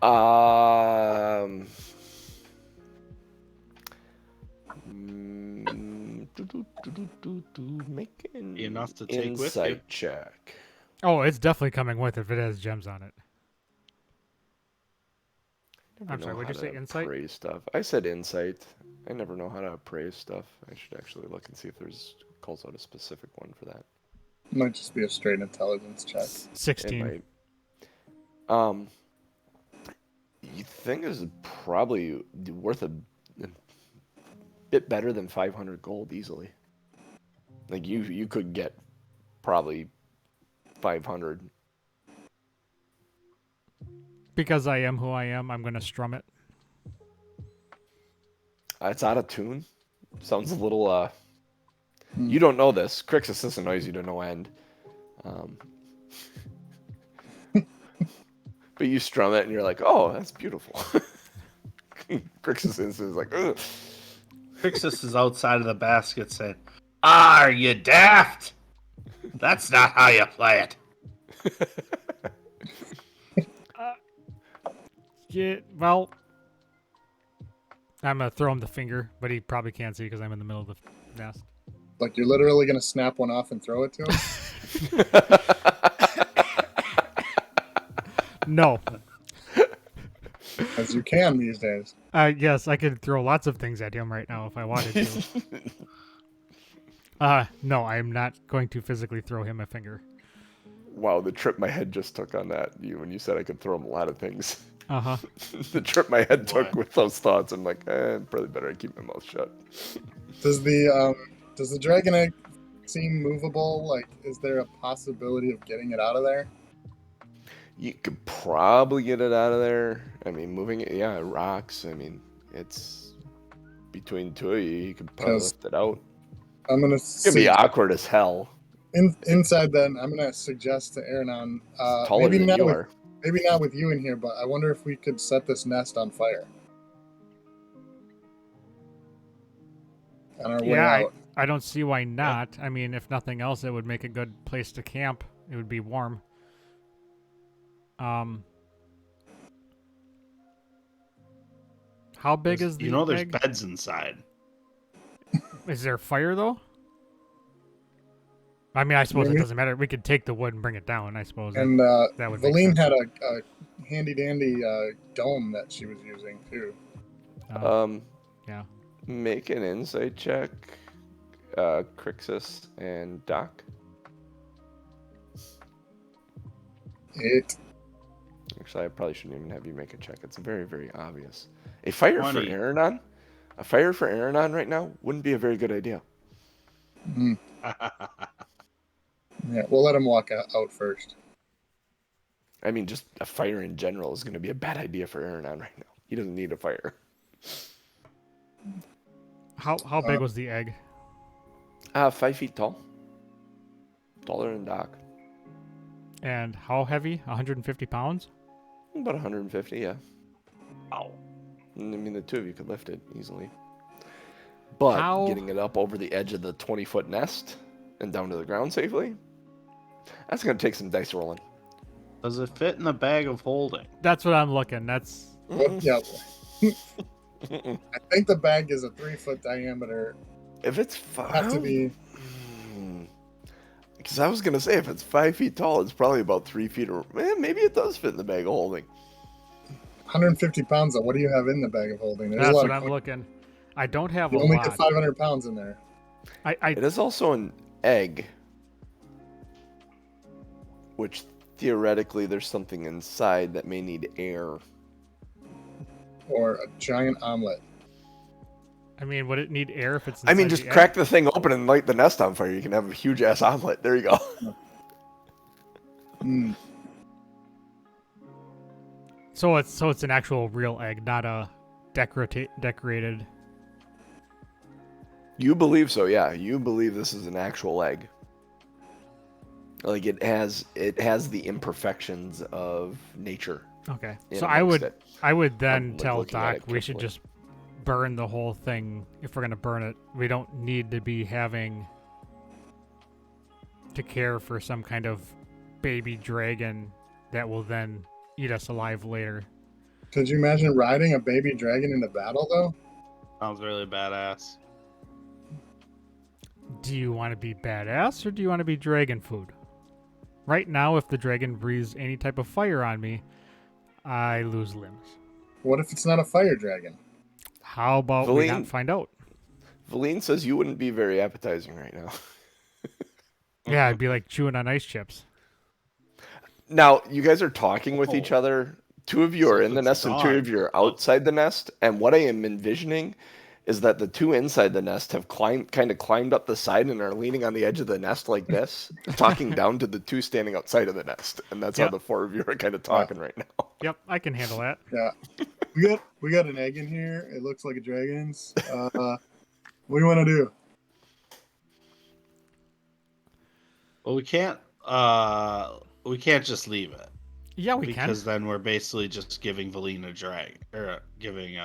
Speaker 2: Make an
Speaker 3: Enough to take with you.
Speaker 2: insight check.
Speaker 1: Oh, it's definitely coming with if it has gems on it. I'm sorry, what'd you say, insight?
Speaker 2: Appraise stuff. I said insight. I never know how to appraise stuff. I should actually look and see if there's calls out a specific one for that.
Speaker 4: Might just be a straight intelligence check.
Speaker 1: 16.
Speaker 2: You think is probably worth a bit better than 500 gold easily. Like you could get probably 500.
Speaker 1: Because I am who I am, I'm going to strum it.
Speaker 2: It's out of tune. Sounds a little You don't know this. Crixus annoys you to no end. But you strum it and you're like, oh, that's beautiful. Crixus is like, ugh.
Speaker 3: Crixus is outside of the basket saying, "Are you daft? That's not how you play it."
Speaker 1: Yeah, well, I'm going to throw him the finger, but he probably can't see because I'm in the middle of the nest.
Speaker 4: Like, you're literally going to snap one off and throw it to him?
Speaker 1: No.
Speaker 4: As you can these days.
Speaker 1: Yes, I could throw lots of things at him right now if I wanted to. No, I'm not going to physically throw him a finger.
Speaker 2: Wow, the trip my head just took on that. When you said I could throw him a lot of things.
Speaker 1: Uh-huh.
Speaker 2: The trip my head
Speaker 3: Boy.
Speaker 2: took with those thoughts, I'm like, probably better I keep my mouth shut.
Speaker 4: Does the dragon egg seem movable? Like, is there a possibility of getting it out of there?
Speaker 2: You could probably get it out of there. I mean, moving it, yeah, it rocks. I mean, it's between two of you. You could probably
Speaker 4: 'Cause
Speaker 2: lift it out.
Speaker 4: I'm gonna
Speaker 2: It's gonna be awkward as hell.
Speaker 4: inside. Then I'm gonna suggest to Aronan,
Speaker 2: It's taller
Speaker 4: maybe
Speaker 2: than
Speaker 4: not
Speaker 2: you
Speaker 4: with
Speaker 2: are.
Speaker 4: maybe not with you in here, but I wonder if we could set this nest on fire on our way
Speaker 1: Yeah,
Speaker 4: out.
Speaker 1: I don't see why not. I mean, if nothing else, it would make a good place to camp. It would be warm. How big is the
Speaker 3: there's
Speaker 1: egg?
Speaker 3: beds inside.
Speaker 1: Is there fire though? I mean, I suppose it
Speaker 4: Maybe.
Speaker 1: doesn't matter. We could take the wood and bring it down. I suppose.
Speaker 4: And
Speaker 1: that would make
Speaker 4: Valine
Speaker 1: sense.
Speaker 4: had a handy dandy dome that she was using too.
Speaker 1: Yeah.
Speaker 2: Make an insight check, Crixus and Doc. Actually, I probably shouldn't even have you make a check. It's very, very obvious. A fire
Speaker 3: 20.
Speaker 2: for Aronan? A fire for Aronan right now wouldn't be a very good idea.
Speaker 4: Mm. Yeah, we'll let him walk out first.
Speaker 2: I mean, just a fire in general is going to be a bad idea for Aronan right now. He doesn't need a fire.
Speaker 1: How big was the egg?
Speaker 2: 5 feet tall. Taller than Doc.
Speaker 1: And how heavy? 150 pounds?
Speaker 2: About 150, yeah.
Speaker 3: Ow.
Speaker 2: I mean, the two of you could lift it easily. But
Speaker 1: How-
Speaker 2: getting it up over the edge of the 20-foot nest and down to the ground safely, that's going to take some dice rolling.
Speaker 3: Does it fit in the bag of holding?
Speaker 1: That's what I'm looking. That's
Speaker 4: Yeah. I think the bag is a 3-foot diameter.
Speaker 2: If it's
Speaker 4: Have to be.
Speaker 2: Because I was going to say, if it's 5 feet tall, it's probably about 3 feet. Or maybe it does fit in the bag of holding.
Speaker 4: 150 pounds. Though. What do you have in the bag of holding? There's
Speaker 1: that's
Speaker 4: a lot
Speaker 1: what
Speaker 4: of
Speaker 1: I'm
Speaker 4: coins.
Speaker 1: looking. I don't have
Speaker 4: You
Speaker 1: a
Speaker 4: only
Speaker 1: lot.
Speaker 4: get 500 pounds in there.
Speaker 2: It is also an egg, which theoretically there's something inside that may need air.
Speaker 4: Or a giant omelet.
Speaker 1: I mean, would it need air if it's?
Speaker 2: I mean,
Speaker 1: inside
Speaker 2: just
Speaker 1: the egg?
Speaker 2: crack the thing open and light the nest on fire. You can have a huge ass omelet. There you go.
Speaker 4: Mm.
Speaker 1: So it's an actual real egg, not a decorated.
Speaker 2: You believe so, yeah. You believe this is an actual egg. Like it has the imperfections of nature.
Speaker 1: Okay.
Speaker 2: in
Speaker 1: So
Speaker 2: amongst it.
Speaker 1: I would then
Speaker 2: I'm, like,
Speaker 1: tell
Speaker 2: looking at
Speaker 1: Doc
Speaker 2: it
Speaker 1: we should
Speaker 2: carefully.
Speaker 1: just burn the whole thing if we're gonna burn it. We don't need to be having to care for some kind of baby dragon that will then eat us alive later.
Speaker 4: Could you imagine riding a baby dragon into battle, though?
Speaker 3: Sounds really badass.
Speaker 1: Do you want to be badass or do you want to be dragon food? Right now, if the dragon breathes any type of fire on me, I lose limbs.
Speaker 4: What if it's not a fire dragon?
Speaker 1: How about we not
Speaker 2: Valine-
Speaker 1: find out?
Speaker 2: Valine says you wouldn't be very appetizing right now.
Speaker 1: Yeah, I'd be like chewing on ice chips.
Speaker 2: Now, you guys are talking with each other. Two of you
Speaker 3: So
Speaker 2: are
Speaker 3: if
Speaker 2: in the
Speaker 3: it's
Speaker 2: nest and two
Speaker 3: gone-
Speaker 2: of you are outside the nest. And what I am envisioning is that the two inside the nest have kind of climbed up the side and are leaning on the edge of the nest like this, talking down to the two standing outside of the nest. And that's how
Speaker 1: Yep.
Speaker 2: the four of you are kind of talking right now.
Speaker 1: Yep, I can handle that.
Speaker 4: Yeah. We got an egg in here. It looks like a dragon's. What do you want to do?
Speaker 3: Well, we can't just leave it
Speaker 1: Yeah, we
Speaker 3: because then we're basically just giving Valine a dragon or giving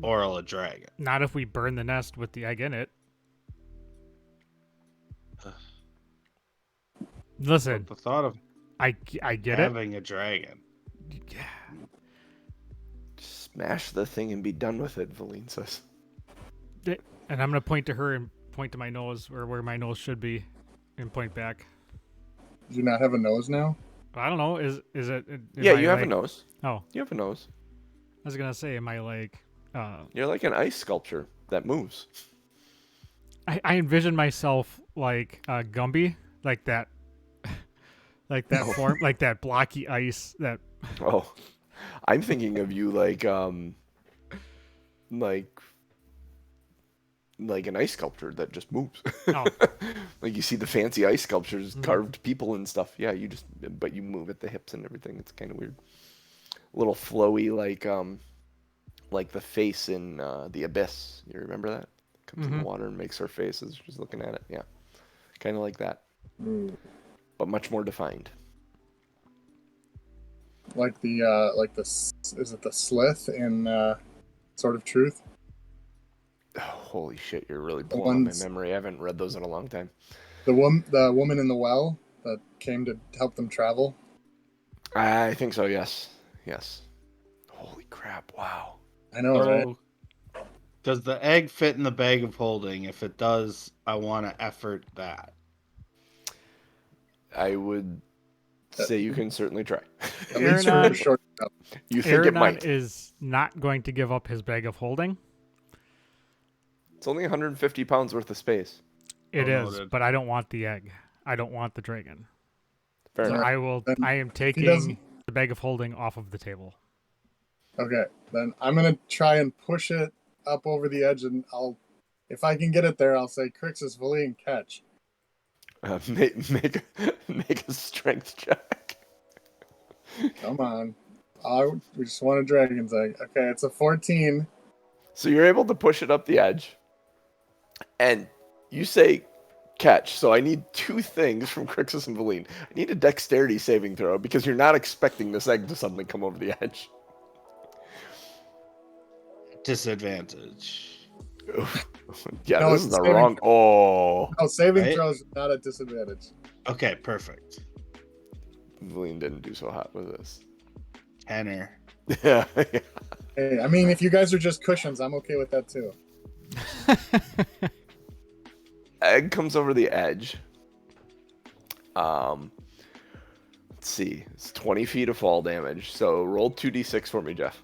Speaker 3: Auril a dragon.
Speaker 1: can. Not if we burn the nest with the egg in it. Listen,
Speaker 3: The thought of
Speaker 1: I get it.
Speaker 3: having a dragon.
Speaker 2: Smash the thing and be done with it, Valine says.
Speaker 1: And I'm gonna point to her and point to my nose, or where my nose should be, and point back.
Speaker 4: Do you not have a nose now?
Speaker 1: I don't know. Is it?
Speaker 2: Yeah, you have a nose.
Speaker 1: Oh,
Speaker 2: You have a nose.
Speaker 1: I was gonna say, am I like?
Speaker 2: You're like an ice sculpture that moves.
Speaker 1: I envision myself like Gumby, like that like that form, like that blocky ice. That
Speaker 2: Oh, I'm thinking of you like like an ice sculpture that just moves.
Speaker 1: oh,
Speaker 2: Like you see the fancy ice sculptures,
Speaker 1: Mhm.
Speaker 2: carved people and stuff. Yeah, but you move at the hips and everything. It's kind of weird. A little flowy, like the face in the Abyss. You remember that? Comes in the water and makes her faces. Just looking at it. Yeah, kind of like that, but much more defined.
Speaker 4: Like is it the Slith in Sword of Truth?
Speaker 2: Oh, holy shit! You're really
Speaker 4: The
Speaker 2: pulling on my
Speaker 4: ones,
Speaker 2: memory. I haven't read those in a long time.
Speaker 4: the woman in the well that came to help them travel.
Speaker 2: I think so. Yes. Yes. Holy crap! Wow.
Speaker 4: I know, right?
Speaker 3: So, does the egg fit in the bag of holding? If it does, I want to effort that.
Speaker 2: I would say you can certainly try.
Speaker 4: At least for a
Speaker 1: Aronan,
Speaker 4: short jump.
Speaker 2: You think it
Speaker 1: Aronan
Speaker 2: might?
Speaker 1: is not going to give up his bag of holding.
Speaker 2: It's only 150 pounds worth of space.
Speaker 1: It
Speaker 3: Oh,
Speaker 1: is,
Speaker 3: noted.
Speaker 1: but I don't want the egg. I don't want the dragon.
Speaker 2: Fair
Speaker 1: So
Speaker 2: enough.
Speaker 4: Then
Speaker 1: I am
Speaker 4: he
Speaker 1: taking
Speaker 4: doesn't-
Speaker 1: the bag of holding off of the table.
Speaker 4: Okay, then I'm gonna try and push it up over the edge, and if I can get it there, I'll say Crixus Valine catch.
Speaker 2: Make a strength check.
Speaker 4: Come on. We just want a dragon's egg. Okay, it's a 14.
Speaker 2: So you're able to push it up the edge, and you say catch. So I need two things from Crixus and Valine. I need a dexterity saving throw because you're not expecting this egg to suddenly come over the edge.
Speaker 3: Disadvantage.
Speaker 2: Yeah,
Speaker 4: No,
Speaker 2: this
Speaker 4: it's
Speaker 2: is the
Speaker 4: saving
Speaker 2: wrong. Oh,
Speaker 4: No, saving
Speaker 3: Right?
Speaker 4: throws not at disadvantage.
Speaker 3: Okay, perfect.
Speaker 2: Valine didn't do so hot with this.
Speaker 3: Tenor.
Speaker 2: Yeah.
Speaker 4: Hey, I mean, if you guys are just cushions, I'm okay with that too.
Speaker 2: Egg comes over the edge. Let's see. It's 20 feet of fall damage. So roll 2d6 for me, Jeff.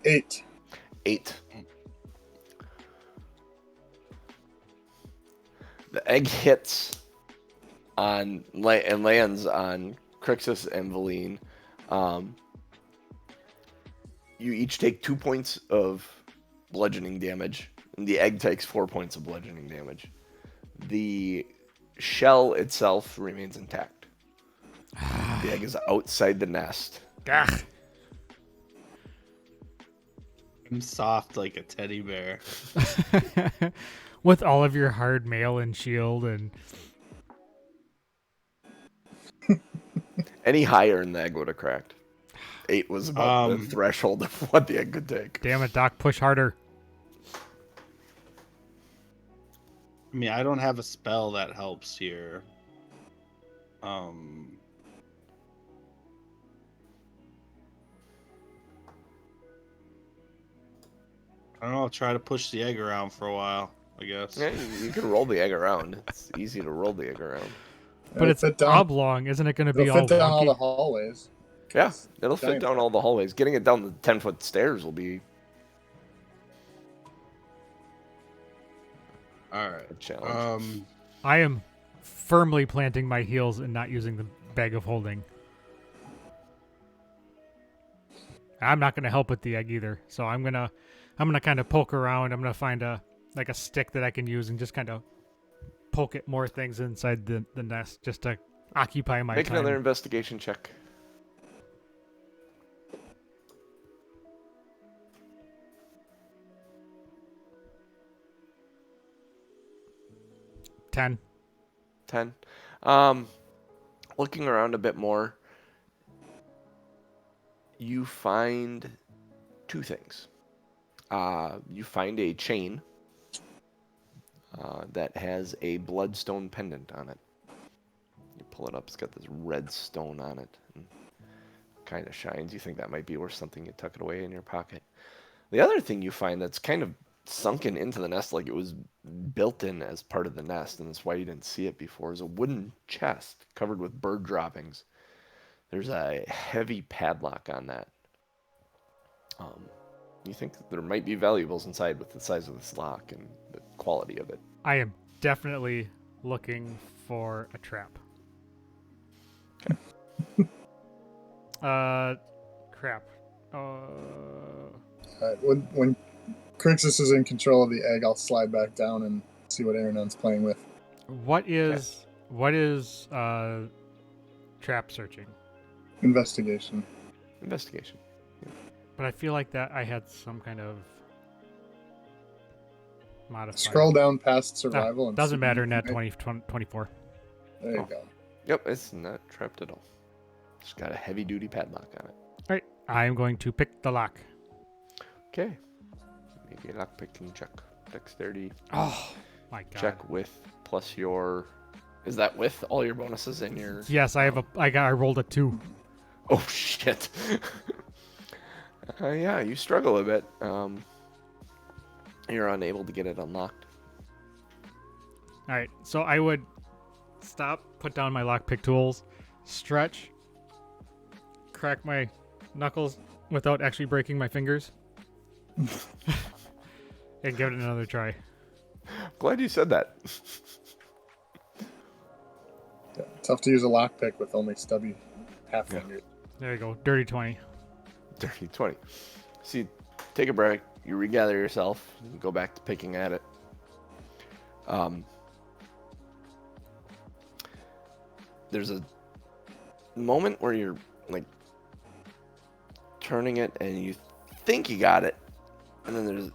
Speaker 4: Eight.
Speaker 2: 8. The egg hits and lands on Crixus and Valine. You each take 2 points of bludgeoning damage, and the egg takes 4 points of bludgeoning damage. The shell itself remains intact. The egg is outside the nest.
Speaker 1: Gah.
Speaker 3: I'm soft like a teddy bear.
Speaker 1: With all of your hard mail and shield and
Speaker 2: Any higher, and the egg would have cracked. 8 was about the
Speaker 3: Um,
Speaker 2: threshold of what the egg could take.
Speaker 1: damn it, Doc, push harder.
Speaker 3: I mean, I don't have a spell that helps here. I don't know. I'll try to push the egg around for a while, I guess.
Speaker 2: Yeah, you can roll the egg around. It's easy to roll the egg around.
Speaker 1: But
Speaker 4: It'll
Speaker 1: it's
Speaker 4: fit down,
Speaker 1: oblong, isn't it going to be
Speaker 4: it'll
Speaker 1: all
Speaker 4: fit down all the
Speaker 1: wonky?
Speaker 4: hallways.
Speaker 2: Yeah, it'll fit
Speaker 4: Giant.
Speaker 2: down all the hallways. Getting it down the 10-foot stairs will be
Speaker 3: All right.
Speaker 2: a challenge.
Speaker 1: I am firmly planting my heels and not using the bag of holding. I'm not going to help with the egg either, so I'm gonna kind of poke around. I'm gonna find a stick that I can use and just kind of poke at more things inside the nest just to occupy my
Speaker 2: Make
Speaker 1: time.
Speaker 2: another investigation check.
Speaker 1: Ten.
Speaker 2: 10. Looking around a bit more, you find two things. You find a chain that has a bloodstone pendant on it. You pull it up, it's got this red stone on it. And kind of shines. You think that might be worth something, you tuck it away in your pocket. The other thing you find that's kind of sunken into the nest, like it was built in as part of the nest, and that's why you didn't see it before, is a wooden chest covered with bird droppings. There's a heavy padlock on that. you think that there might be valuables inside with the size of this lock and the quality of it.
Speaker 1: I am definitely looking for a trap. Crap.
Speaker 4: When Crixus is in control of the egg, I'll slide back down and see what Aronan's playing with.
Speaker 1: What is trap searching?
Speaker 4: Investigation.
Speaker 2: Investigation.
Speaker 1: But I feel like that I had some kind of modifier.
Speaker 4: Scroll down past survival. And
Speaker 1: Doesn't
Speaker 4: see
Speaker 1: matter,
Speaker 4: what
Speaker 1: net
Speaker 4: you make.
Speaker 1: 24.
Speaker 4: There you go.
Speaker 2: Yep, it's not trapped at all. It's got a heavy-duty padlock on it.
Speaker 1: All right, I'm going to pick the lock.
Speaker 2: Okay. Maybe a lock picking check. Dexterity
Speaker 1: Oh, my God.
Speaker 2: check with plus your... Is that with all your bonuses in your...
Speaker 1: Yes, I rolled a 2.
Speaker 2: Oh, shit. Yeah, you struggle a bit. You're unable to get it unlocked.
Speaker 1: All right, so I would stop, put down my lockpick tools, stretch, crack my knuckles without actually breaking my fingers, and give it another try.
Speaker 2: Glad you said that.
Speaker 4: Yeah, tough to use a lockpick with only stubby half fingers.
Speaker 1: There you go, dirty 20.
Speaker 2: Dirty 20. So you take a break, you regather yourself, and go back to picking at it. There's a moment where you're like turning it and you think you got it, and then there's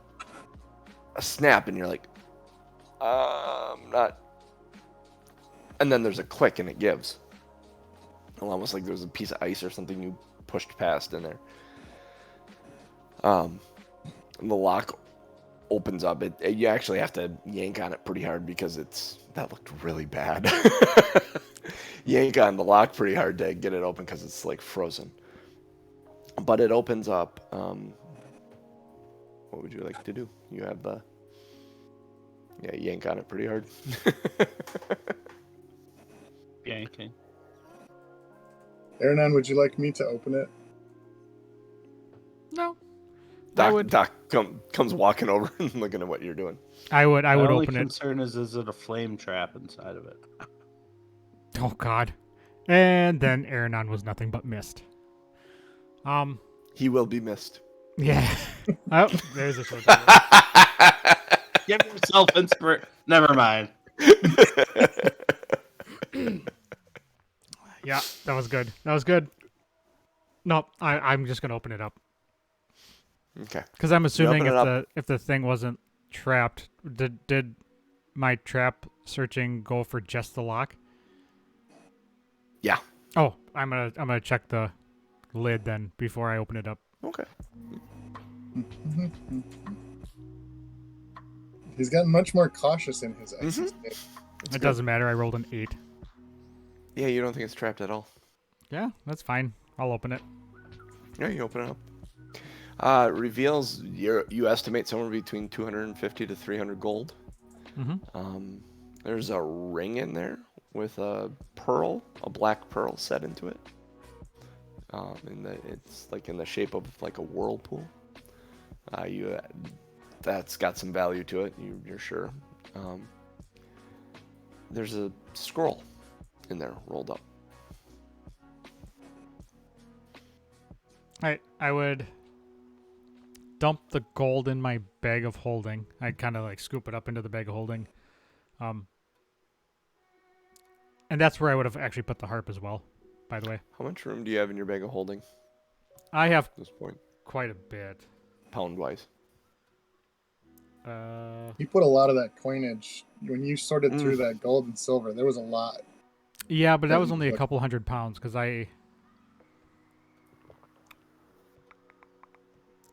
Speaker 2: a snap and you're like, not. And then there's a click and it gives. Almost like there's a piece of ice or something you pushed past in there. And the lock opens up. You actually have to yank on it pretty hard because that looked really bad. Yank on the lock pretty hard to get it open because it's like frozen. But it opens up. What would you like to do? You have the... Yeah, yank on it pretty hard.
Speaker 3: Yanking.
Speaker 4: Aronan, would you like me to open it?
Speaker 1: No.
Speaker 2: Doc comes walking over and looking at what you're doing.
Speaker 1: I would
Speaker 3: My only
Speaker 1: open it.
Speaker 3: concern is it a flame trap inside of it?
Speaker 1: Oh God. And then Aronan was nothing but mist.
Speaker 2: He will be missed.
Speaker 1: Yeah. Oh, there's a short.
Speaker 3: Give yourself inspiration. Never mind.
Speaker 1: Yeah, that was good. That was good. No, I'm just gonna open it up
Speaker 2: Okay.
Speaker 1: because I'm assuming
Speaker 2: open it
Speaker 1: if the thing wasn't trapped, did my trap searching go for just the lock?
Speaker 2: Yeah.
Speaker 1: Oh, I'm gonna check the lid then before I open it up.
Speaker 2: Okay.
Speaker 4: He's gotten much more cautious in his exit.
Speaker 1: It doesn't matter. I rolled an 8.
Speaker 2: Yeah, you don't think it's trapped at all.
Speaker 1: Yeah, that's fine. I'll open it.
Speaker 2: Yeah, you open it up. Reveals you estimate somewhere between 250 to 300 gold.
Speaker 1: Mm-hmm.
Speaker 2: There's a ring in there with a black pearl set into it. It's like in the shape of like a whirlpool. That's got some value to it. You're sure. There's a scroll in there rolled up.
Speaker 1: I would dump the gold in my bag of holding. I'd kind of like scoop it up into the bag of holding. And that's where I would have actually put the harp as well, by the way.
Speaker 2: How much room do you have in your bag of holding
Speaker 1: I have
Speaker 2: at this point,
Speaker 1: quite a bit.
Speaker 2: pound-wise?
Speaker 4: He put a lot of that coinage. When you sorted through that gold and silver, there was a lot.
Speaker 1: Yeah, but that was only a
Speaker 4: Like-
Speaker 1: couple £100 because I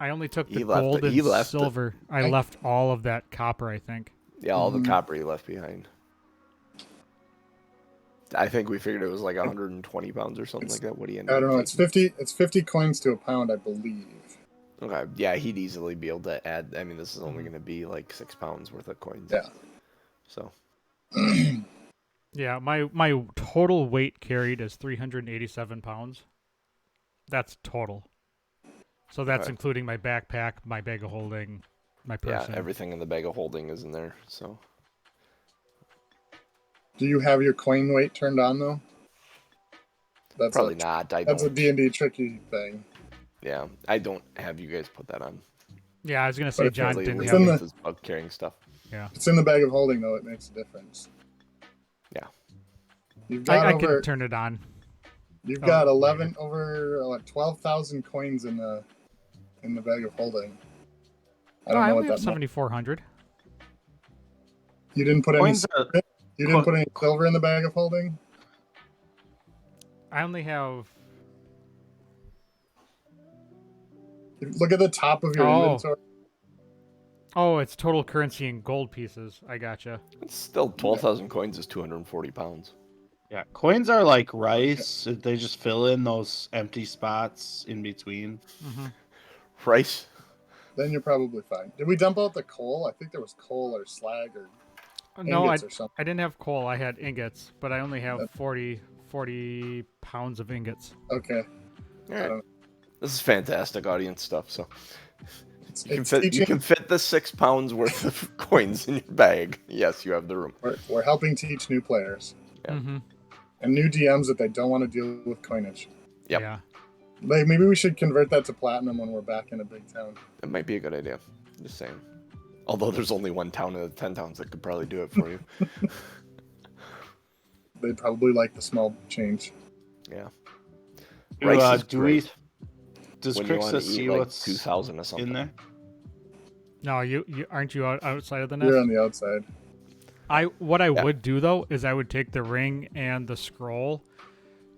Speaker 1: only took the gold and silver. I left all of that copper, I think.
Speaker 2: Yeah, all the copper you left behind. I think we figured it was like 120 pounds or something like that. What do you end
Speaker 4: I
Speaker 2: up
Speaker 4: don't know. It's
Speaker 2: taking?
Speaker 4: 50. It's 50 coins to a pound, I believe.
Speaker 2: Okay, yeah, he'd easily be able to add. I mean, this is only going to be like 6 pounds worth of coins.
Speaker 4: Yeah.
Speaker 2: So.
Speaker 1: Yeah, my total weight carried is 387 pounds. That's total. So that's
Speaker 2: Okay.
Speaker 1: including my backpack, my bag of holding, my person.
Speaker 2: Yeah, everything in the bag of holding is in there. So
Speaker 4: Do you have your coin weight turned on though? That's
Speaker 2: probably not. I
Speaker 4: That's a
Speaker 2: don't.
Speaker 4: D&D tricky thing.
Speaker 2: Yeah, I don't have you guys put that on.
Speaker 1: Yeah, I was gonna
Speaker 4: But
Speaker 1: say
Speaker 4: it's
Speaker 1: John
Speaker 2: Really,
Speaker 1: didn't
Speaker 4: it's
Speaker 1: have
Speaker 4: in
Speaker 1: it.
Speaker 4: the
Speaker 2: is about carrying stuff.
Speaker 1: Yeah,
Speaker 4: it's in the bag of holding though. It makes a difference.
Speaker 2: Yeah.
Speaker 4: You've got
Speaker 1: I
Speaker 4: over
Speaker 1: can turn it on.
Speaker 4: you've
Speaker 1: Oh,
Speaker 4: got
Speaker 1: later.
Speaker 4: 11 over 12,000 coins in the bag of holding. I
Speaker 1: Oh,
Speaker 4: don't
Speaker 1: I
Speaker 4: know
Speaker 1: only
Speaker 4: what
Speaker 1: have
Speaker 4: that.
Speaker 1: 7,400.
Speaker 4: You didn't put any.
Speaker 3: Coins are
Speaker 4: You didn't put any silver in the bag of holding.
Speaker 1: I only have.
Speaker 4: Look at the top of your inventory.
Speaker 1: Oh, it's total currency in gold pieces. I gotcha.
Speaker 2: It's still 12,000 coins is 240 pounds.
Speaker 3: Yeah, coins are like rice. They just fill in those empty spots in between.
Speaker 1: Mm-hmm.
Speaker 2: Rice.
Speaker 4: Then you're probably fine. Did we dump out the coal? I think there was coal or slag or
Speaker 1: No,
Speaker 4: ingots or something.
Speaker 1: I didn't have coal. I had ingots, but I only have
Speaker 4: That-
Speaker 1: 40 pounds of ingots.
Speaker 4: Okay.
Speaker 2: All
Speaker 4: I
Speaker 2: right.
Speaker 4: don't,
Speaker 2: This is fantastic audience stuff. So you
Speaker 4: it's
Speaker 2: can
Speaker 4: teaching.
Speaker 2: fit the 6 pounds worth of coins in your bag. Yes, you have the room.
Speaker 4: We're helping teach new players
Speaker 2: Yeah.
Speaker 1: Mm-hmm.
Speaker 4: and new DMs that they don't want to deal with coinage.
Speaker 2: Yep.
Speaker 1: Yeah.
Speaker 4: Like maybe we should convert that to platinum when we're back in a big town.
Speaker 2: That might be a good idea. Just saying. Although there's only one town in the 10 towns that could probably do it for you.
Speaker 4: They'd probably like the small change.
Speaker 2: Yeah.
Speaker 3: Do,
Speaker 2: Rice is
Speaker 3: do
Speaker 2: great
Speaker 3: we? Does
Speaker 2: when you want
Speaker 3: Crixus
Speaker 2: to
Speaker 3: see
Speaker 2: eat like
Speaker 3: what's
Speaker 2: 2,000 or something.
Speaker 3: in there?
Speaker 1: No, you aren't you outside of the nest?
Speaker 4: You're on the outside.
Speaker 1: What I
Speaker 2: Yeah.
Speaker 1: would do though is I would take the ring and the scroll,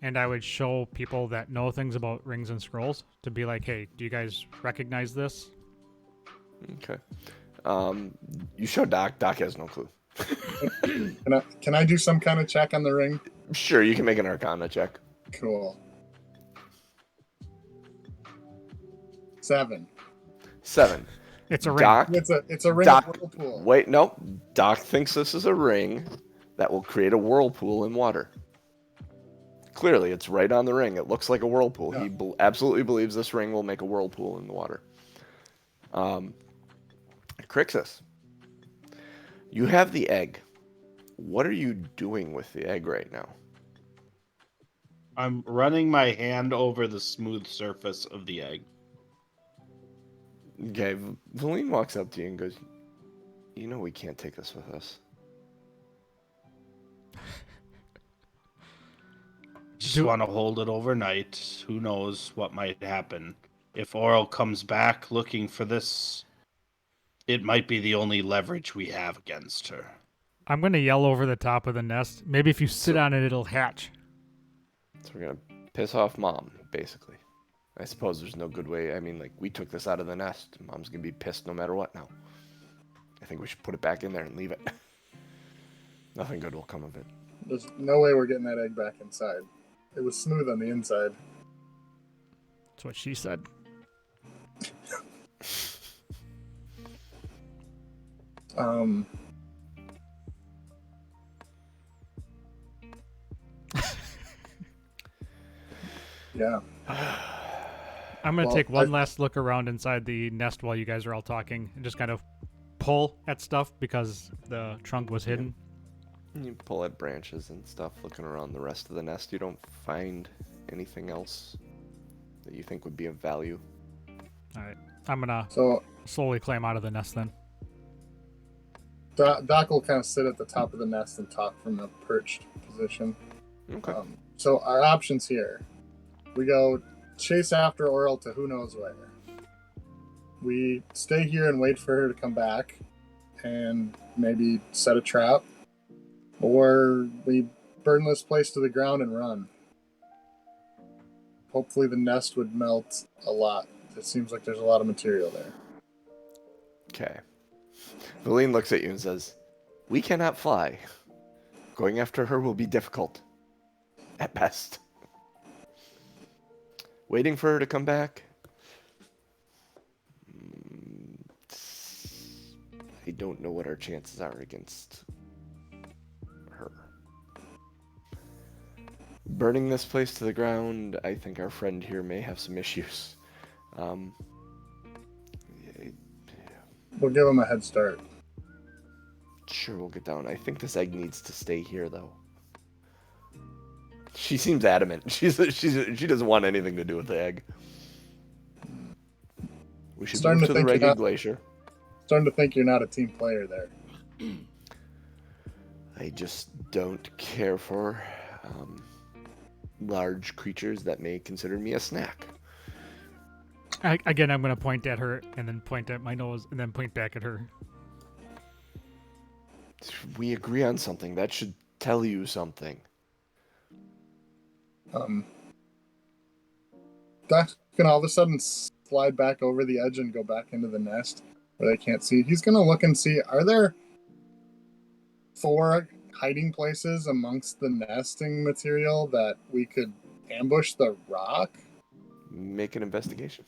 Speaker 1: and I would show people that know things about rings and scrolls to be like, hey, do you guys recognize this?
Speaker 2: Okay. You show Doc. Doc has no clue.
Speaker 4: Can I do some kind of check on the ring?
Speaker 2: Sure, you can make an Arcana check.
Speaker 4: Cool. 7.
Speaker 2: 7.
Speaker 1: It's a ring.
Speaker 2: Doc.
Speaker 4: It's a ring
Speaker 2: Doc.
Speaker 4: of whirlpool.
Speaker 2: Wait, no. Doc thinks this is a ring that will create a whirlpool in water. Clearly, it's right on the ring. It looks like a whirlpool.
Speaker 4: Yeah.
Speaker 2: He absolutely believes this ring will make a whirlpool in the water. Crixus, you have the egg. What are you doing with the egg right now?
Speaker 3: I'm running my hand over the smooth surface of the egg.
Speaker 2: Okay, Valine walks up to you and goes, "You know we can't take this with us."
Speaker 3: Just want to hold it overnight. Who knows what might happen? If Auril comes back looking for this, it might be the only leverage we have against her.
Speaker 1: I'm gonna yell over the top of the nest. Maybe if you sit on it, it'll hatch.
Speaker 2: So we're gonna piss off Mom, basically. I suppose there's no good way. I mean, like, we took this out of the nest. Mom's gonna be pissed no matter what now. I think we should put it back in there and leave it. Nothing good will come of it.
Speaker 4: There's no way we're getting that egg back inside. It was smooth on the inside.
Speaker 1: That's what she said.
Speaker 4: Yeah.
Speaker 1: I'm gonna
Speaker 4: Well,
Speaker 1: take one last look around inside the nest while you guys are all talking and just kind of pull at stuff because the trunk was hidden.
Speaker 2: You pull at branches and stuff, looking around the rest of the nest. You don't find anything else that you think would be of value.
Speaker 1: All right, I'm gonna
Speaker 4: So
Speaker 1: slowly climb out of the nest then.
Speaker 4: Doc will kind of sit at the top of the nest and talk from a perched position.
Speaker 2: Okay.
Speaker 4: So our options here: we go chase after Auril to who knows where. We stay here and wait for her to come back, and maybe set a trap, or we burn this place to the ground and run. Hopefully, the nest would melt a lot. It seems like there's a lot of material there.
Speaker 2: Okay. Valine looks at you and says, "We cannot fly. Going after her will be difficult. At best. Waiting for her to come back? I don't know what our chances are against her. Burning this place to the ground, I think our friend here may have some issues. Um,
Speaker 4: We'll give him a head start.
Speaker 2: sure, we'll get down. I think this egg needs to stay here, though. She seems adamant. She doesn't want anything to do with the egg. We should move to the ragged glacier.
Speaker 4: Starting to think you're not a team player there.
Speaker 2: I just don't care for large creatures that may consider me a snack.
Speaker 1: Again, I'm going to point at her and then point at my nose and then point back at her.
Speaker 2: We agree on something. That should tell you something.
Speaker 4: Doc can all of a sudden slide back over the edge and go back into the nest where they can't see. He's going to look and see, are there 4 hiding places amongst the nesting material that we could ambush the rock?
Speaker 2: Make an investigation.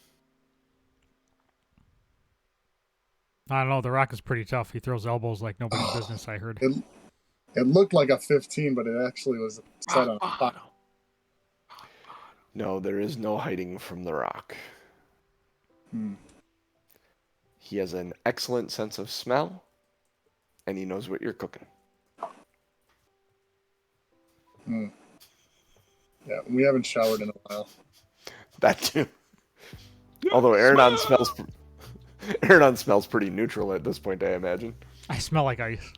Speaker 1: I don't know. The rock is pretty tough. He throws elbows like nobody's business, I heard.
Speaker 4: It looked like a 15, but it actually was set on a 5.
Speaker 2: No, there is no hiding from the rock. He has an excellent sense of smell, and he knows what you're cooking.
Speaker 4: Yeah, we haven't showered in a while.
Speaker 2: That too. Although Aronan smells pretty neutral at this point, I imagine.
Speaker 1: I smell like ice.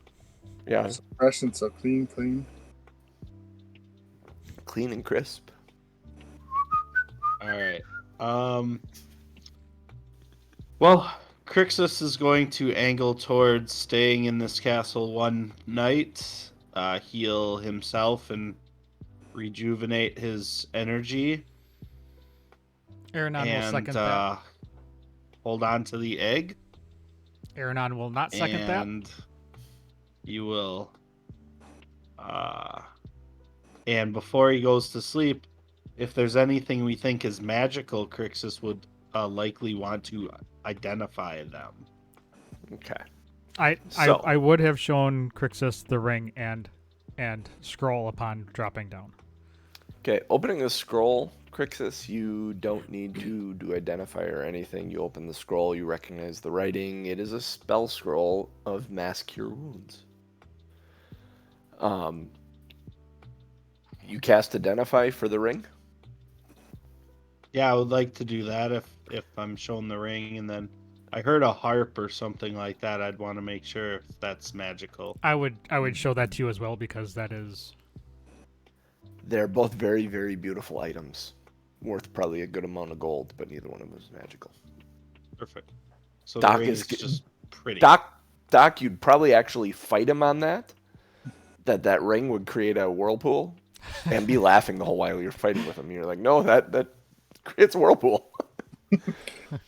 Speaker 2: Yeah.
Speaker 4: So fresh and so clean.
Speaker 2: Clean and crisp.
Speaker 3: All right. Well, Crixus is going to angle towards staying in this castle one night, heal himself, and rejuvenate his energy.
Speaker 1: Aronan will second that.
Speaker 3: Hold on to the egg.
Speaker 1: Aronan will not second that.
Speaker 3: And you will. And before he goes to sleep, if there's anything we think is magical, Crixus would likely want to identify them.
Speaker 2: Okay.
Speaker 1: I would have shown Crixus the ring and scroll upon dropping down.
Speaker 2: Okay, opening the scroll, Crixus, you don't need to do identify or anything. You open the scroll, you recognize the writing. It is a spell scroll of Mass Cure Wounds. You cast identify for the ring?
Speaker 3: Yeah, I would like to do that if I'm shown the ring, and then I heard a harp or something like that. I'd want to make sure if that's magical.
Speaker 1: I would show that to you as well, because that is...
Speaker 2: They're both very, very beautiful items. Worth probably a good amount of gold, but neither one of them is magical.
Speaker 3: Perfect. So
Speaker 2: Doc
Speaker 3: the ring
Speaker 2: is
Speaker 3: is just pretty.
Speaker 2: Doc, you'd probably actually fight him on that. That ring would create a whirlpool, and be laughing the whole while you're fighting with him. You're like, no, that creates a whirlpool.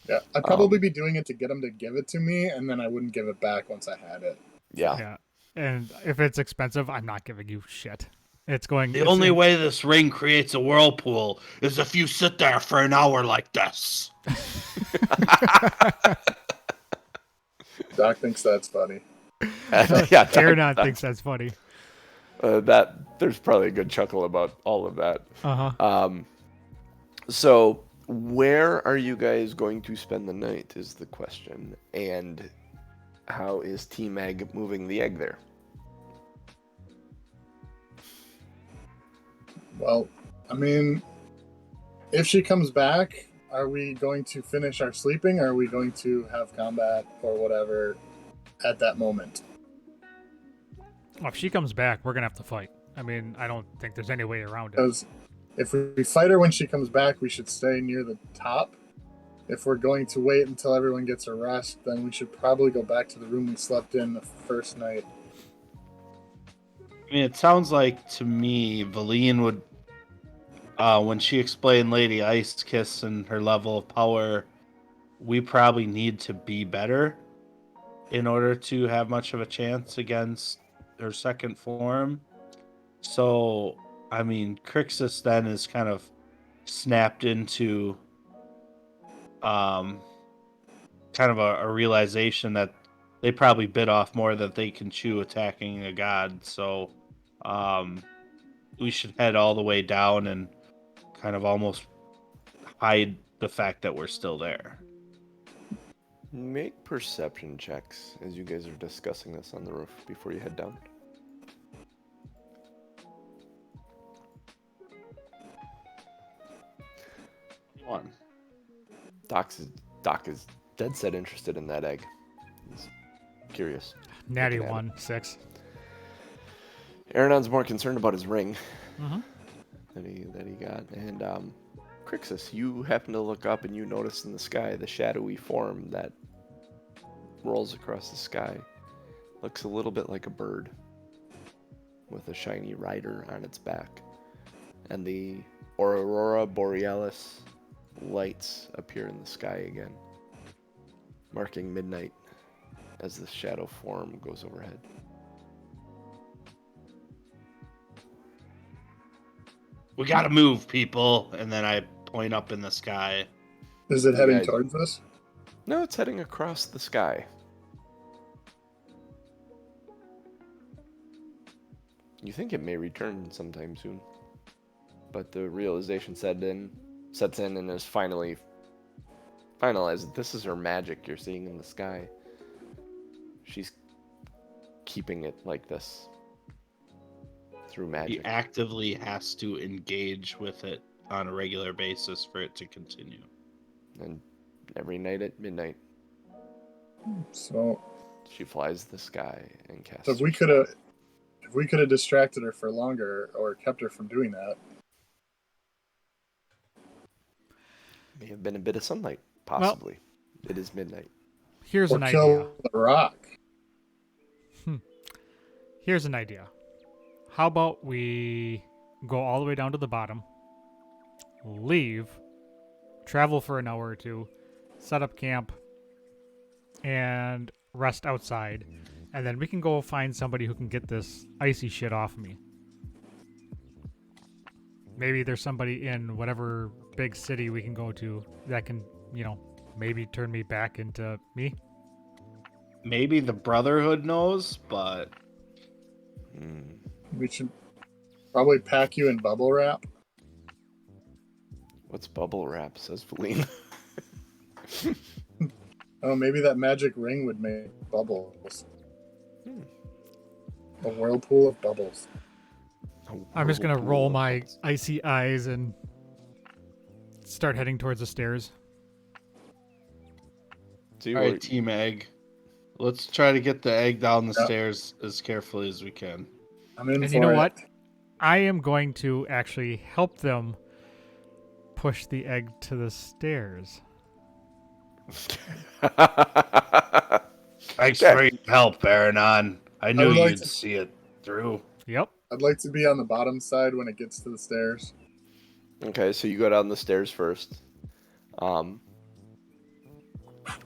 Speaker 4: Yeah, I'd probably be doing it to get him to give it to me, and then I wouldn't give it back once I had it.
Speaker 2: Yeah.
Speaker 1: And if it's expensive, I'm not giving you shit.
Speaker 3: The only way this ring creates a whirlpool is if you sit there for an hour like this.
Speaker 4: Doc thinks that's funny.
Speaker 2: Yeah,
Speaker 1: Aronan thinks that's funny.
Speaker 2: There's probably a good chuckle about all of that. So where are you guys going to spend the night is the question, and how is T-Mag moving the egg there?
Speaker 4: Well, I mean, if she comes back, are we going to finish our sleeping, or are we going to have combat or whatever at that moment?
Speaker 1: Well, if she comes back, we're going to have to fight. I mean, I don't think there's any way around it.
Speaker 4: Because if we fight her when she comes back, we should stay near the top. If we're going to wait until everyone gets a rest, then we should probably go back to the room we slept in the first night.
Speaker 3: I mean, it sounds like to me, Valine would, when she explained Lady Ice Kiss and her level of power, we probably need to be better in order to have much of a chance against her second form. So, I mean, Crixus then is kind of snapped into kind of a realization that they probably bit off more than they can chew attacking a god. So we should head all the way down and kind of almost hide the fact that we're still there.
Speaker 2: Make perception checks as you guys are discussing this on the roof before you head down.
Speaker 3: One.
Speaker 2: Doc is dead set interested in that egg. He's curious.
Speaker 1: Natty
Speaker 2: Looking at
Speaker 1: 1, 6.
Speaker 2: Aronon's more concerned about his ring
Speaker 1: Mm-hmm.
Speaker 2: that he got. And Crixus, you happen to look up and you notice in the sky the shadowy form that rolls across the sky. Looks a little bit like a bird with a shiny rider on its back. And the Aurora Borealis lights appear in the sky again, marking midnight as the shadow form goes overhead.
Speaker 3: We gotta move, people. And then I point up in the sky.
Speaker 4: Is it heading
Speaker 2: guys-
Speaker 4: towards us?
Speaker 2: No, it's heading across the sky. You think it may return sometime soon, but the realization sets in and is finally finalized. This is her magic you're seeing in the sky. She's keeping it like this through
Speaker 3: He
Speaker 2: magic.
Speaker 3: actively has to engage with it on a regular basis for it to continue.
Speaker 2: And every night at midnight,
Speaker 4: So
Speaker 2: she flies the sky and casts.
Speaker 4: if we
Speaker 2: her
Speaker 4: could have,
Speaker 2: spell.
Speaker 4: if we could have distracted her for longer or kept her from doing that,
Speaker 2: May have been a bit of sunlight, possibly. It is midnight.
Speaker 1: Here's
Speaker 4: or
Speaker 1: an idea.
Speaker 4: kill the rock.
Speaker 1: Here's an idea. How about we go all the way down to the bottom, leave, travel for an hour or two, set up camp, and rest outside, and then we can go find somebody who can get this icy shit off me. Maybe there's somebody in whatever big city we can go to that can, maybe turn me back into me.
Speaker 3: Maybe the Brotherhood knows, but
Speaker 4: We should probably pack you in bubble wrap.
Speaker 2: What's bubble wrap, says Feline.
Speaker 4: Oh, maybe that magic ring would make bubbles. A whirlpool of bubbles.
Speaker 1: I'm just gonna roll my icy eyes and start heading towards the stairs.
Speaker 2: See,
Speaker 3: all right, Team Egg. Let's try to get the egg down the
Speaker 4: Yep.
Speaker 3: stairs as carefully as we can.
Speaker 4: I'm in
Speaker 1: And
Speaker 4: for
Speaker 1: you know
Speaker 4: it.
Speaker 1: what? I am going to actually help them push the egg to the stairs.
Speaker 3: Thanks
Speaker 2: Okay.
Speaker 3: for your help, Aronan. I knew
Speaker 4: would like
Speaker 3: you'd
Speaker 4: to-
Speaker 3: see it through.
Speaker 1: Yep.
Speaker 4: I'd like to be on the bottom side when it gets to the stairs.
Speaker 2: Okay, so you go down the stairs first.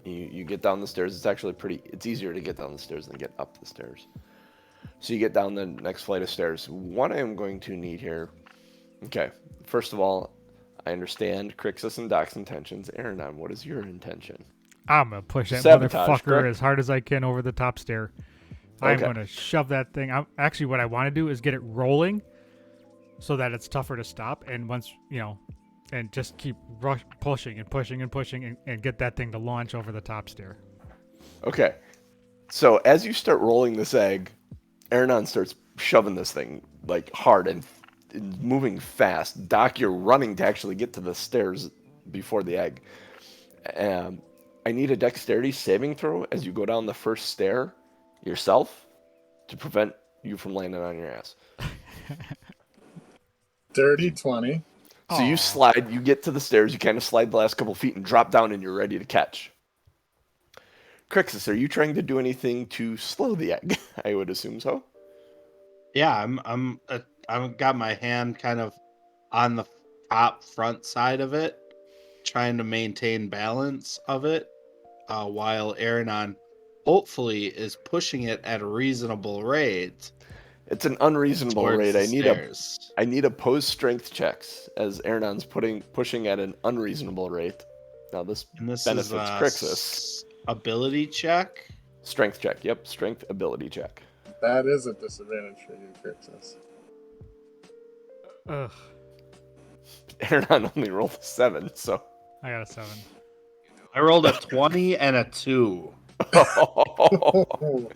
Speaker 2: You get down the stairs. It's actually it's easier to get down the stairs than get up the stairs. So you get down the next flight of stairs. What I am going to need here. Okay, first of all, I understand Crixus and Doc's intentions. Aronan, what is your intention?
Speaker 1: I'm gonna push that
Speaker 2: Sabotage,
Speaker 1: motherfucker
Speaker 2: correct?
Speaker 1: as hard as I can over the top stair. I'm
Speaker 2: Okay.
Speaker 1: gonna shove that thing. Actually, what I want to do is get it rolling, so that it's tougher to stop. And once and just keep pushing and pushing and pushing and get that thing to launch over the top stair.
Speaker 2: Okay, so as you start rolling this egg, Aronan starts shoving this thing like hard and moving fast. Doc, you're running to actually get to the stairs before the egg. I need a dexterity saving throw as you go down the first stair yourself to prevent you from landing on your ass.
Speaker 4: Dirty 20.
Speaker 2: So you slide, you get to the stairs, you kind of slide the last couple feet and drop down and you're ready to catch. Crixus, are you trying to do anything to slow the egg? I would assume so.
Speaker 3: Yeah, I've got my hand kind of on the top front side of it, trying to maintain balance of it, while Aronan hopefully is pushing it at a reasonable rate.
Speaker 2: It's an unreasonable
Speaker 3: towards
Speaker 2: rate.
Speaker 3: the
Speaker 2: I need opposed strength checks as Aronon's pushing at an unreasonable rate. Now this
Speaker 3: And this
Speaker 2: benefits
Speaker 3: is a
Speaker 2: Crixus.
Speaker 3: ability check.
Speaker 2: Strength check. Yep, strength ability check.
Speaker 4: That is a disadvantage for you, Crixus.
Speaker 1: Ugh.
Speaker 2: Aronon only rolled a 7, so
Speaker 1: I got a 7.
Speaker 3: I rolled a 20 and a 2.
Speaker 4: Oh,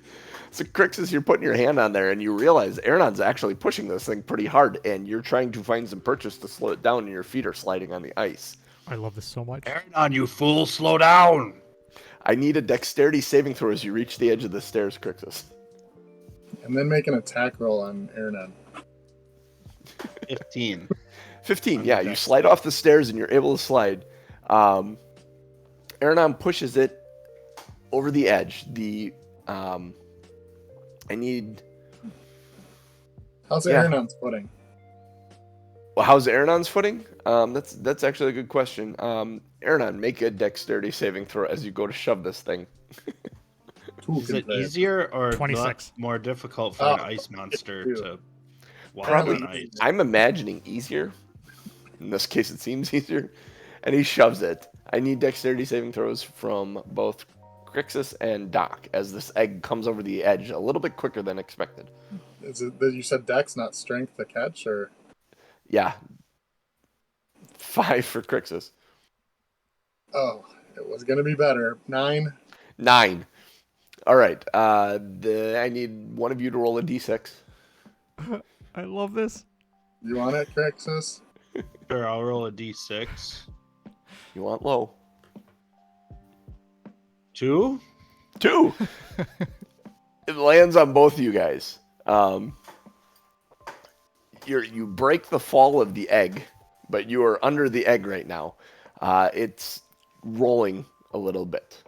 Speaker 2: So, Crixus, you're putting your hand on there, and you realize Aronon's actually pushing this thing pretty hard, and you're trying to find some purchase to slow it down, and your feet are sliding on the ice.
Speaker 1: I love this so much.
Speaker 3: Aronan, you fool, slow down.
Speaker 2: I need a dexterity saving throw as you reach the edge of the stairs, Crixus.
Speaker 4: and then make an attack roll on Aronan.
Speaker 3: 15.
Speaker 2: 15, yeah. You slide off the stairs, and you're able to slide. Aronan pushes it over the edge. I need...
Speaker 4: How's
Speaker 2: Yeah.
Speaker 4: Aronan's footing?
Speaker 2: Well, how's Aronon's footing? That's actually a good question. Aronan, make a dexterity saving throw as you go to shove this thing.
Speaker 3: Is it easier or
Speaker 1: 26.
Speaker 3: more difficult for an ice monster to walk
Speaker 2: Probably.
Speaker 3: on ice?
Speaker 2: I'm imagining easier. In this case, it seems easier. And he shoves it. I need dexterity saving throws from both Crixus and Doc as this egg comes over the edge a little bit quicker than expected.
Speaker 4: Is it that you said Dex, not Strength to catch, or
Speaker 2: Yeah. 5 for Crixus.
Speaker 4: oh, it was gonna be better. 9.
Speaker 2: 9. All right. I need one of you to roll a d6.
Speaker 1: I love this.
Speaker 4: You want it, Crixus?
Speaker 3: Sure, I'll roll a d6.
Speaker 2: You want low.
Speaker 3: 2?
Speaker 2: 2. It lands on both of you guys. You break the fall of the egg, but you are under the egg right now. It's rolling a little bit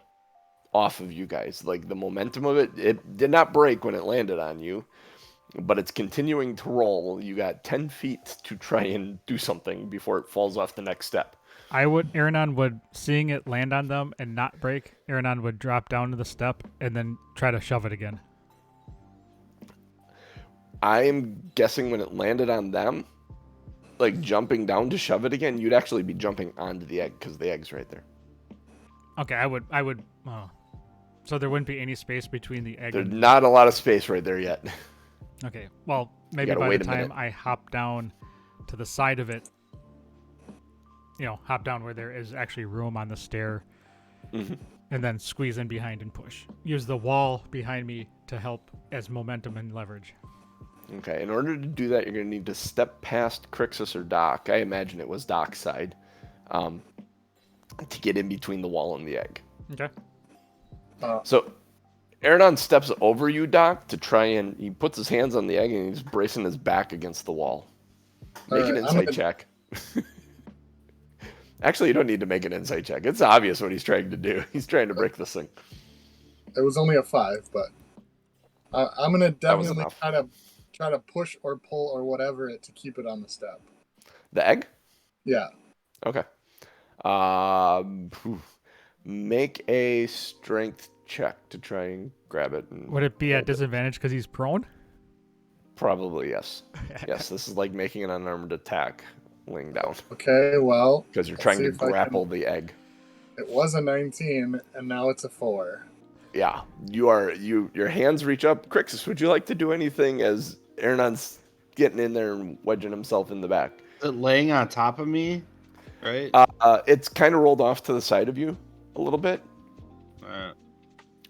Speaker 2: off of you guys. Like the momentum of it did not break when it landed on you, but it's continuing to roll. You got 10 feet to try and do something before it falls off the next step.
Speaker 1: Aronan would, seeing it land on them and not break, Aronan would drop down to the step and then try to shove it again.
Speaker 2: I am guessing when it landed on them, like jumping down to shove it again, you'd actually be jumping onto the egg because the egg's right there.
Speaker 1: Okay, I would. Oh. So there wouldn't be any space between the egg.
Speaker 2: There's not a lot of space right there yet.
Speaker 1: Okay, well, maybe
Speaker 2: gotta
Speaker 1: by
Speaker 2: wait
Speaker 1: the
Speaker 2: a
Speaker 1: time
Speaker 2: minute.
Speaker 1: I hop down to the side of it, hop down where there is actually room on the stair,
Speaker 2: Mm-hmm.
Speaker 1: and then squeeze in behind and push. Use the wall behind me to help as momentum and leverage.
Speaker 2: Okay, in order to do that, you're going to need to step past Crixus or Doc. I imagine it was Doc's side, to get in between the wall and the egg.
Speaker 1: Okay.
Speaker 2: So, Aronan steps over you, Doc, to try and... He puts his hands on the egg and he's bracing his back against the wall. Make an
Speaker 4: Alright,
Speaker 2: insight check. Actually, you don't need to make an insight check. It's obvious what he's trying to do. He's trying to break this thing.
Speaker 4: It was only a 5, but I'm gonna
Speaker 2: That was
Speaker 4: definitely
Speaker 2: enough.
Speaker 4: try to push or pull or whatever it to keep it on the step.
Speaker 2: The egg?
Speaker 4: Yeah.
Speaker 2: Okay. Make a strength check to try and grab it. And
Speaker 1: Would it be at disadvantage because he's prone?
Speaker 2: Probably, yes. Yes, this is like making an unarmed attack laying down
Speaker 4: Okay. Well,
Speaker 2: because you're
Speaker 4: let's
Speaker 2: trying
Speaker 4: see
Speaker 2: to
Speaker 4: if I can-
Speaker 2: grapple the egg.
Speaker 4: it was a 19, and now it's a 4.
Speaker 2: Yeah, your hands reach up. Crixus, would you like to do anything as Aronon's getting in there and wedging himself in the back?
Speaker 3: Is it laying on top of me? Right?
Speaker 2: It's kind of rolled off to the side of you a little bit.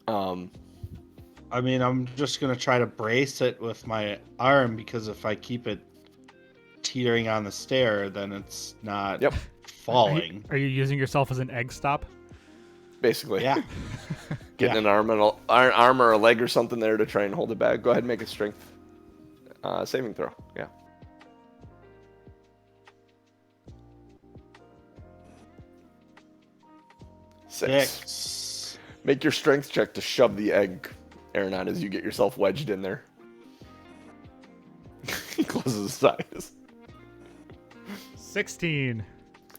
Speaker 3: I mean, I'm just going to try to brace it with my arm because if I keep it teetering on the stair, then it's not
Speaker 2: Yep.
Speaker 3: falling.
Speaker 1: Are you using yourself as an egg stop?
Speaker 2: Basically.
Speaker 3: Yeah.
Speaker 2: Getting an arm or a leg or something there to try and hold it back. Go ahead and make a strength saving throw. Yeah. Six. Make your strength check to shove the egg, Aronan, as you get yourself wedged in there. He closes his eyes.
Speaker 1: 16.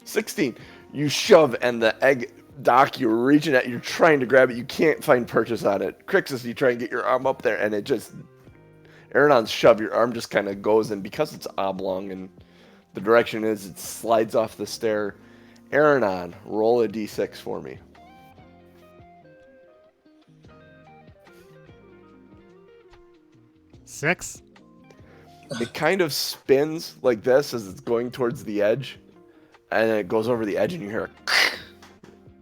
Speaker 2: 16. You shove, and the egg, Doc, you're reaching at, you're trying to grab it. You can't find purchase on it. Crixus, you try and get your arm up there, and it just, Aronon's shove, your arm just kind of goes, and because it's oblong and the direction is, it slides off the stair. Aronan, roll a d6 for me.
Speaker 1: Six.
Speaker 2: It kind of spins like this as it's going towards the edge, and then it goes over the edge, and you hear a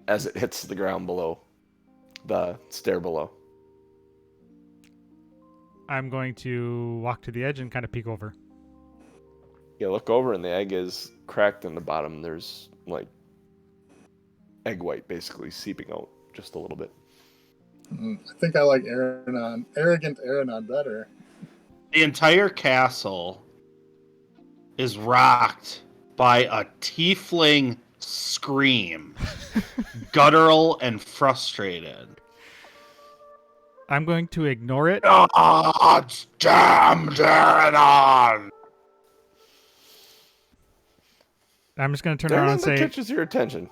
Speaker 2: as it hits the ground below, the stair below.
Speaker 1: I'm going to walk to the edge and kind of peek over.
Speaker 2: You look over and the egg is cracked in the bottom. There's like egg white basically seeping out just a little bit.
Speaker 4: I think I like arrogant Aronan better.
Speaker 3: The entire castle is rocked by a tiefling scream, guttural and frustrated.
Speaker 1: I'm going to ignore it.
Speaker 3: God's damn Aronan!
Speaker 1: I'm just going to turn around and
Speaker 2: That
Speaker 1: say,
Speaker 2: catches your attention.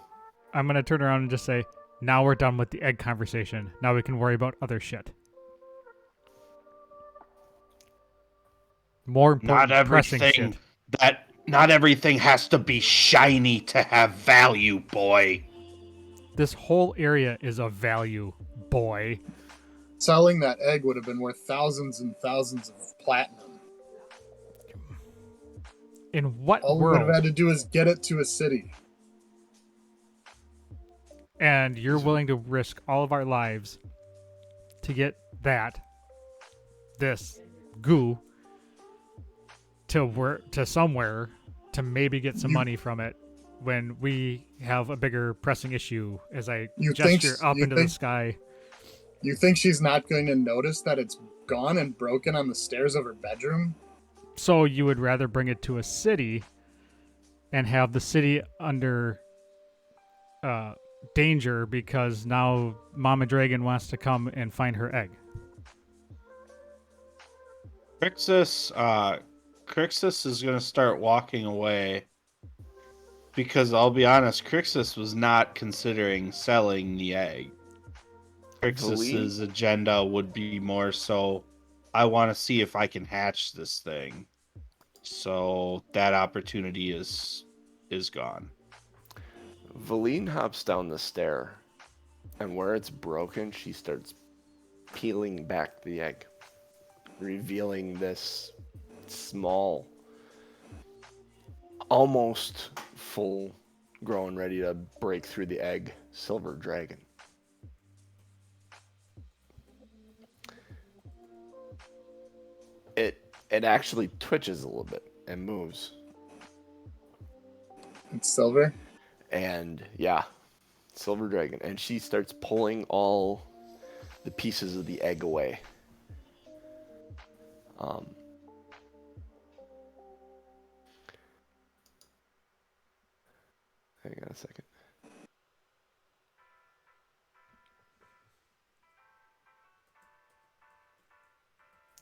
Speaker 1: I'm going to turn around and just say, now we're done with the egg conversation. Now we can worry about other shit. More important, pressing shit.
Speaker 3: Not everything has to be shiny to have value, boy.
Speaker 1: This whole area is of value, boy.
Speaker 4: Selling that egg would have been worth thousands and thousands of platinum.
Speaker 1: In what
Speaker 4: All we
Speaker 1: world?
Speaker 4: would have had to do is get it to a city.
Speaker 1: And you're willing to risk all of our lives to get this goo to somewhere to maybe get some money from it when we have a bigger pressing issue as I gesture up into the sky.
Speaker 4: You think she's not going to notice that it's gone and broken on the stairs of her bedroom?
Speaker 1: So you would rather bring it to a city and have the city under danger because now Mama Dragon wants to come and find her egg.
Speaker 3: Crixus is going to start walking away because I'll be honest, Crixus was not considering selling the egg. Crixus's agenda would be more so, I want to see if I can hatch this thing. So that opportunity is gone.
Speaker 2: Valine hops down the stair, and where it's broken, she starts peeling back the egg, revealing this small, almost full grown, ready to break through the egg, silver dragon. It actually twitches a little bit and moves.
Speaker 4: It's silver?
Speaker 2: And yeah, silver dragon. And she starts pulling all the pieces of the egg away. Hang on a second.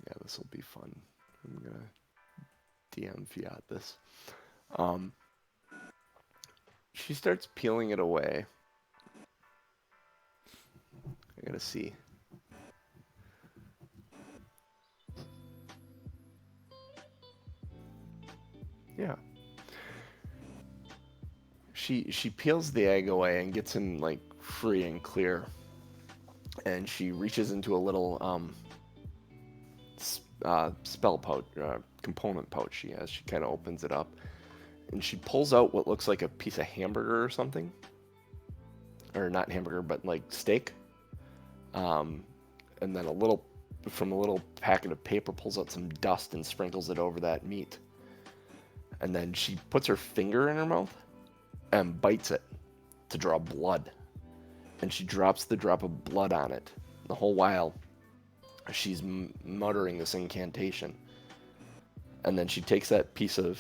Speaker 2: Yeah, this will be fun. I'm gonna DM Fiat this. She starts peeling it away. I gotta see. Yeah. She peels the egg away and gets him like free and clear. And she reaches into a little spell pouch, component pouch she has. She kind of opens it up. And she pulls out what looks like a piece of hamburger or something. Or not hamburger, but like steak. And then from a little packet of paper, pulls out some dust and sprinkles it over that meat. And then she puts her finger in her mouth and bites it to draw blood. And she drops the drop of blood on it. The whole while, she's muttering this incantation. And then she takes that piece of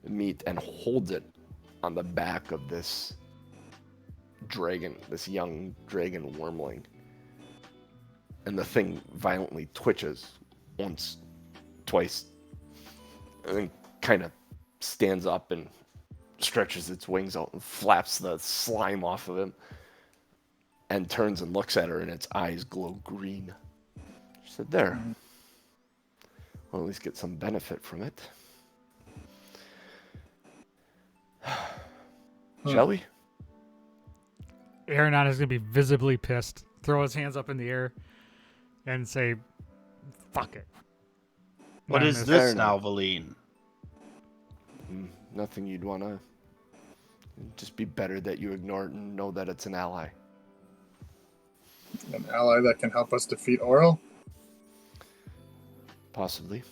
Speaker 2: meat and holds it on the back of this dragon, this young dragon wormling. And the thing violently twitches once, twice, and then kind of stands up and stretches its wings out and flaps the slime off of him and turns and looks at her, and its eyes glow green. She said, there. We'll at least get some benefit from it. Shall we?
Speaker 1: Aronan is going to be visibly pissed, throw his hands up in the air, and say, fuck it.
Speaker 3: What is this now, Valine?
Speaker 2: Nothing you'd want to It'd just be better that you ignore it and know that it's an ally.
Speaker 4: An ally that can help us defeat Auril?
Speaker 2: Possibly.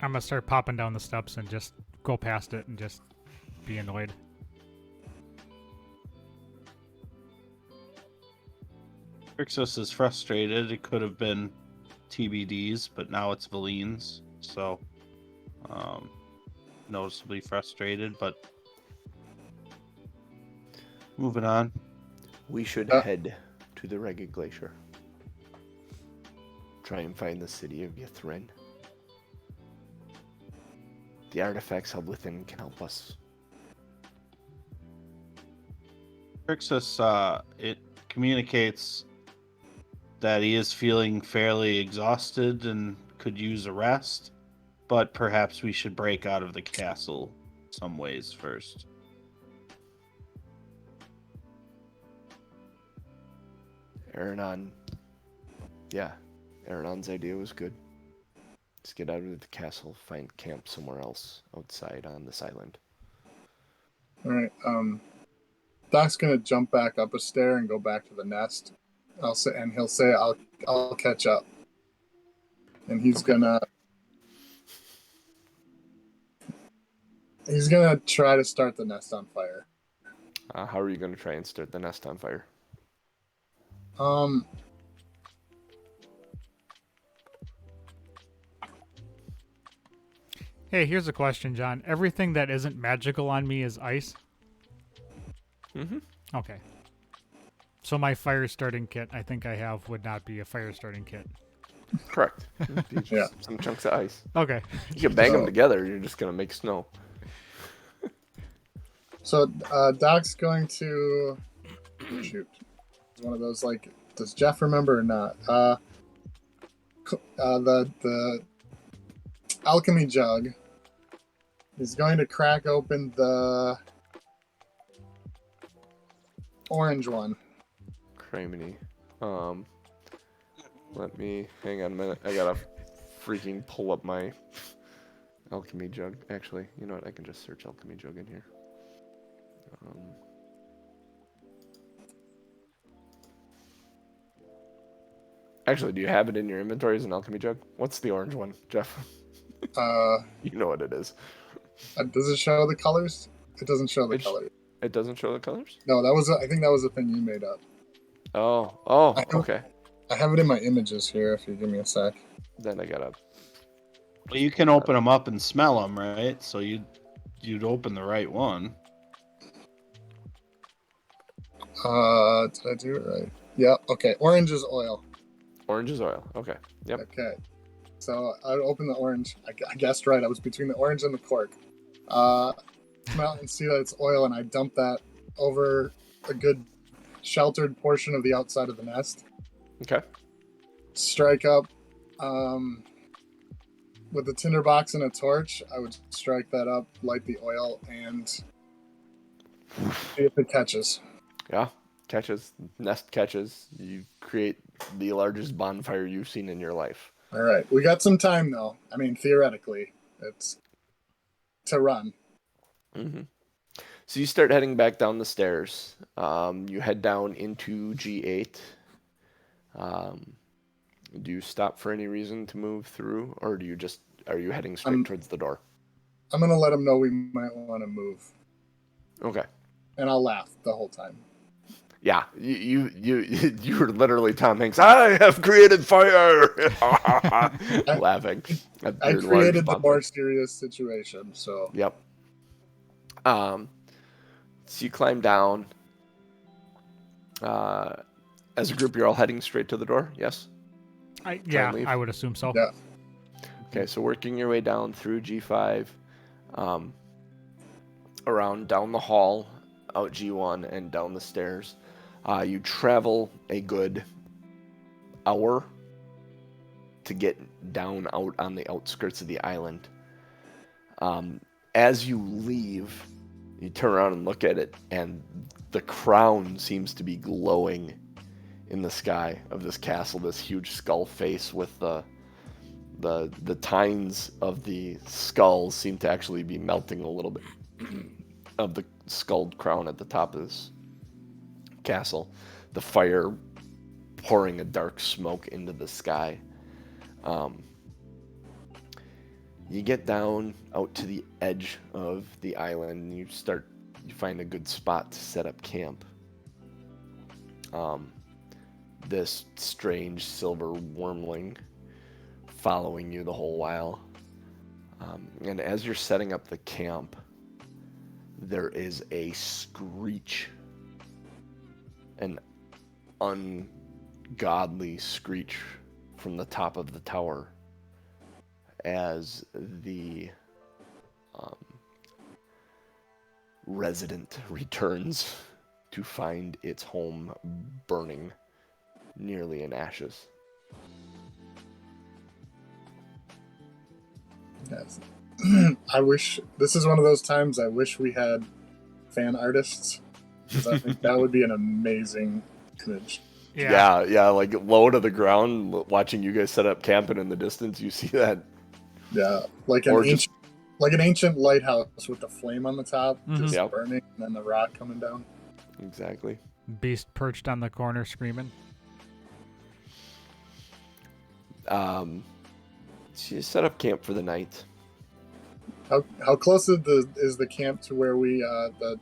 Speaker 1: I'm gonna start popping down the steps and just go past it and just be annoyed.
Speaker 3: Crixus is frustrated. It could have been TBDs, but now it's Valines. So, noticeably frustrated, but moving on.
Speaker 2: We should head to the Ragged Glacier. Try and find the city of Ythren. The artifacts held within can help us.
Speaker 3: Crixus, it communicates that he is feeling fairly exhausted and could use a rest, but perhaps we should break out of the castle some ways first.
Speaker 2: Aronan. Yeah, Aronan's idea was good. Let's get out of the castle, find camp somewhere else outside on this island.
Speaker 4: Alright, Doc's gonna jump back up a stair and go back to the nest. He'll say, I'll catch up. And he's gonna try to start the nest on fire.
Speaker 2: How are you going to try and start the nest on fire?
Speaker 1: Hey, here's a question, John. Everything that isn't magical on me is ice?
Speaker 2: Mm-hmm.
Speaker 1: Okay. So my fire starting kit, I think I have, would not be a fire starting kit.
Speaker 2: Correct.
Speaker 4: Yeah.
Speaker 2: Some chunks of ice.
Speaker 1: Okay.
Speaker 2: You can bang them together, you're just going to make snow.
Speaker 4: So Doc's going to shoot. It's one of those, like, does Jeff remember or not? The alchemy jug is going to crack open the orange one.
Speaker 2: Criminy. Let me hang on a minute. I gotta freaking pull up my alchemy jug. Actually, you know what? I can just search alchemy jug in here. Actually, do you have it in your inventory as an alchemy jug? What's the orange one, Jeff? You know what it is.
Speaker 4: Does it show the colors? It doesn't show the colors.
Speaker 2: It doesn't show the colors?
Speaker 4: No, I think that was the thing you made up.
Speaker 2: Okay.
Speaker 4: I have it in my images here. If you give me a sec.
Speaker 2: Then I gotta.
Speaker 3: Well, you can open them up and smell them, right? So you'd open the right one.
Speaker 4: Did I do it right? Yep. Okay. Orange is oil.
Speaker 2: Orange is oil. Okay. Yep.
Speaker 4: Okay. So I opened the orange. I guessed right. I was between the orange and the cork. Smell and see that it's oil, and I dump that over a good sheltered portion of the outside of the nest.
Speaker 2: Okay.
Speaker 4: Strike up with the tinderbox and a torch. I would strike that up, light the oil, and see if it catches.
Speaker 2: Yeah. Catches. Nest catches. You create the largest bonfire you've seen in your life.
Speaker 4: All right. We got some time, though. I mean, theoretically, it's to run.
Speaker 2: Mm-hmm. So you start heading back down the stairs. You head down into G8. Do you stop for any reason to move through, or are you heading straight towards the door?
Speaker 4: I'm gonna let them know we might want to move.
Speaker 2: Okay.
Speaker 4: And I'll laugh the whole time.
Speaker 2: Yeah, you were literally Tom Hanks. I have created fire, laughing.
Speaker 4: I created the more serious situation, so.
Speaker 2: Yep. So you climb down. As a group, you're all heading straight to the door. Yes.
Speaker 1: I would assume so.
Speaker 4: Yeah.
Speaker 2: Okay, so working your way down through G5, around down the hall, out G1, and down the stairs. You travel a good hour to get down out on the outskirts of the island. As you leave, you turn around and look at it, and the crown seems to be glowing in the sky of this castle, this huge skull face with the tines of the skulls seem to actually be melting a little bit of the skulled crown at the top of this castle. The fire pouring a dark smoke into the sky. You get down out to the edge of the island and you find a good spot to set up camp. This strange silver wormling following you the whole while. And as you're setting up the camp, there is a screech, an ungodly screech from the top of the tower as the resident returns to find its home burning nearly in ashes.
Speaker 4: Yes. I wish this is one of those times I wish we had fan artists, because I think that would be an amazing image.
Speaker 2: Yeah, like low to the ground, watching you guys set up camp, and in the distance you see that.
Speaker 4: Yeah, like an ancient lighthouse with the flame on the top, just burning, and then the rock coming down.
Speaker 2: Exactly.
Speaker 1: Beast perched on the corner screaming.
Speaker 2: So you set up camp for the night.
Speaker 4: How close is the camp to where we the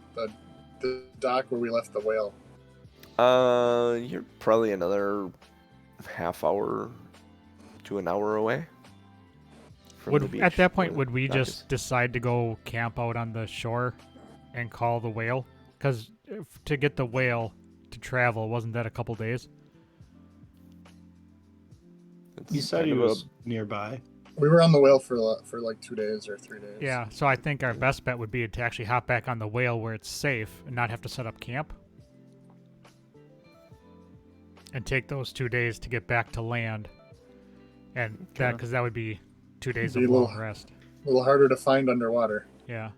Speaker 4: dock where we left the whale?
Speaker 2: You're probably another half hour to an hour away.
Speaker 1: At that point, would we just decide to go camp out on the shore and call the whale? Because to get the whale to travel, wasn't that a couple days?
Speaker 3: You said he was nearby.
Speaker 4: We were on the whale for like 2 days or 3 days.
Speaker 1: Yeah, so I think our best bet would be to actually hop back on the whale where it's safe and not have to set up camp. And take those 2 days to get back to land. And because that would be 2 days of long rest.
Speaker 4: A little harder to find underwater.
Speaker 1: Yeah.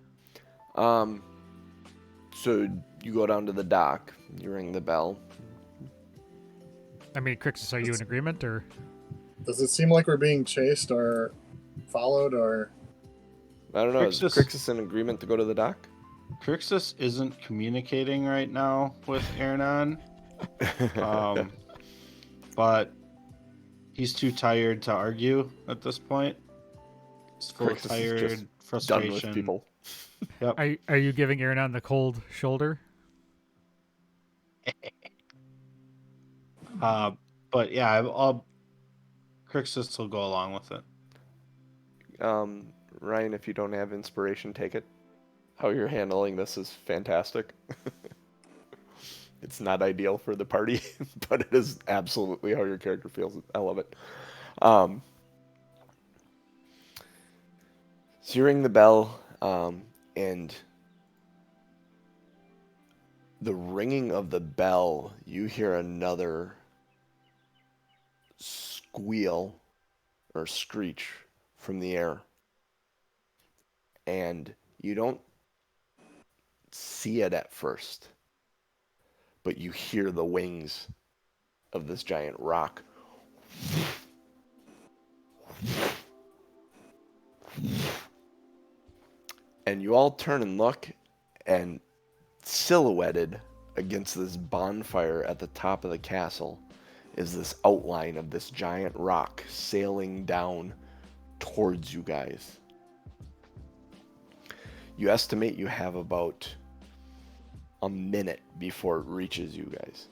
Speaker 2: So you go down to the dock, you ring the bell.
Speaker 1: I mean, Crixus, are you in agreement, or?
Speaker 4: Does it seem like we're being chased or followed, or?
Speaker 2: I don't know. Is Crixus in agreement to go to the dock?
Speaker 3: Crixus isn't communicating right now with Aronan. But he's too tired to argue at this point. He's full of tired frustration.
Speaker 2: Done with people.
Speaker 3: Yep.
Speaker 1: Are you giving Aronan the cold shoulder?
Speaker 3: But yeah, I'll Crixus will go along with it.
Speaker 2: Ryan, if you don't have inspiration, take it. How you're handling this is fantastic. It's not ideal for the party, but it is absolutely how your character feels. I love it. So you ring the bell, and the ringing of the bell, you hear another squeal or screech from the air. And you don't see it at first, but you hear the wings of this giant rock. And you all turn and look, and silhouetted against this bonfire at the top of the castle is this outline of this giant rock sailing down towards you guys. You estimate you have about a minute before it reaches you guys.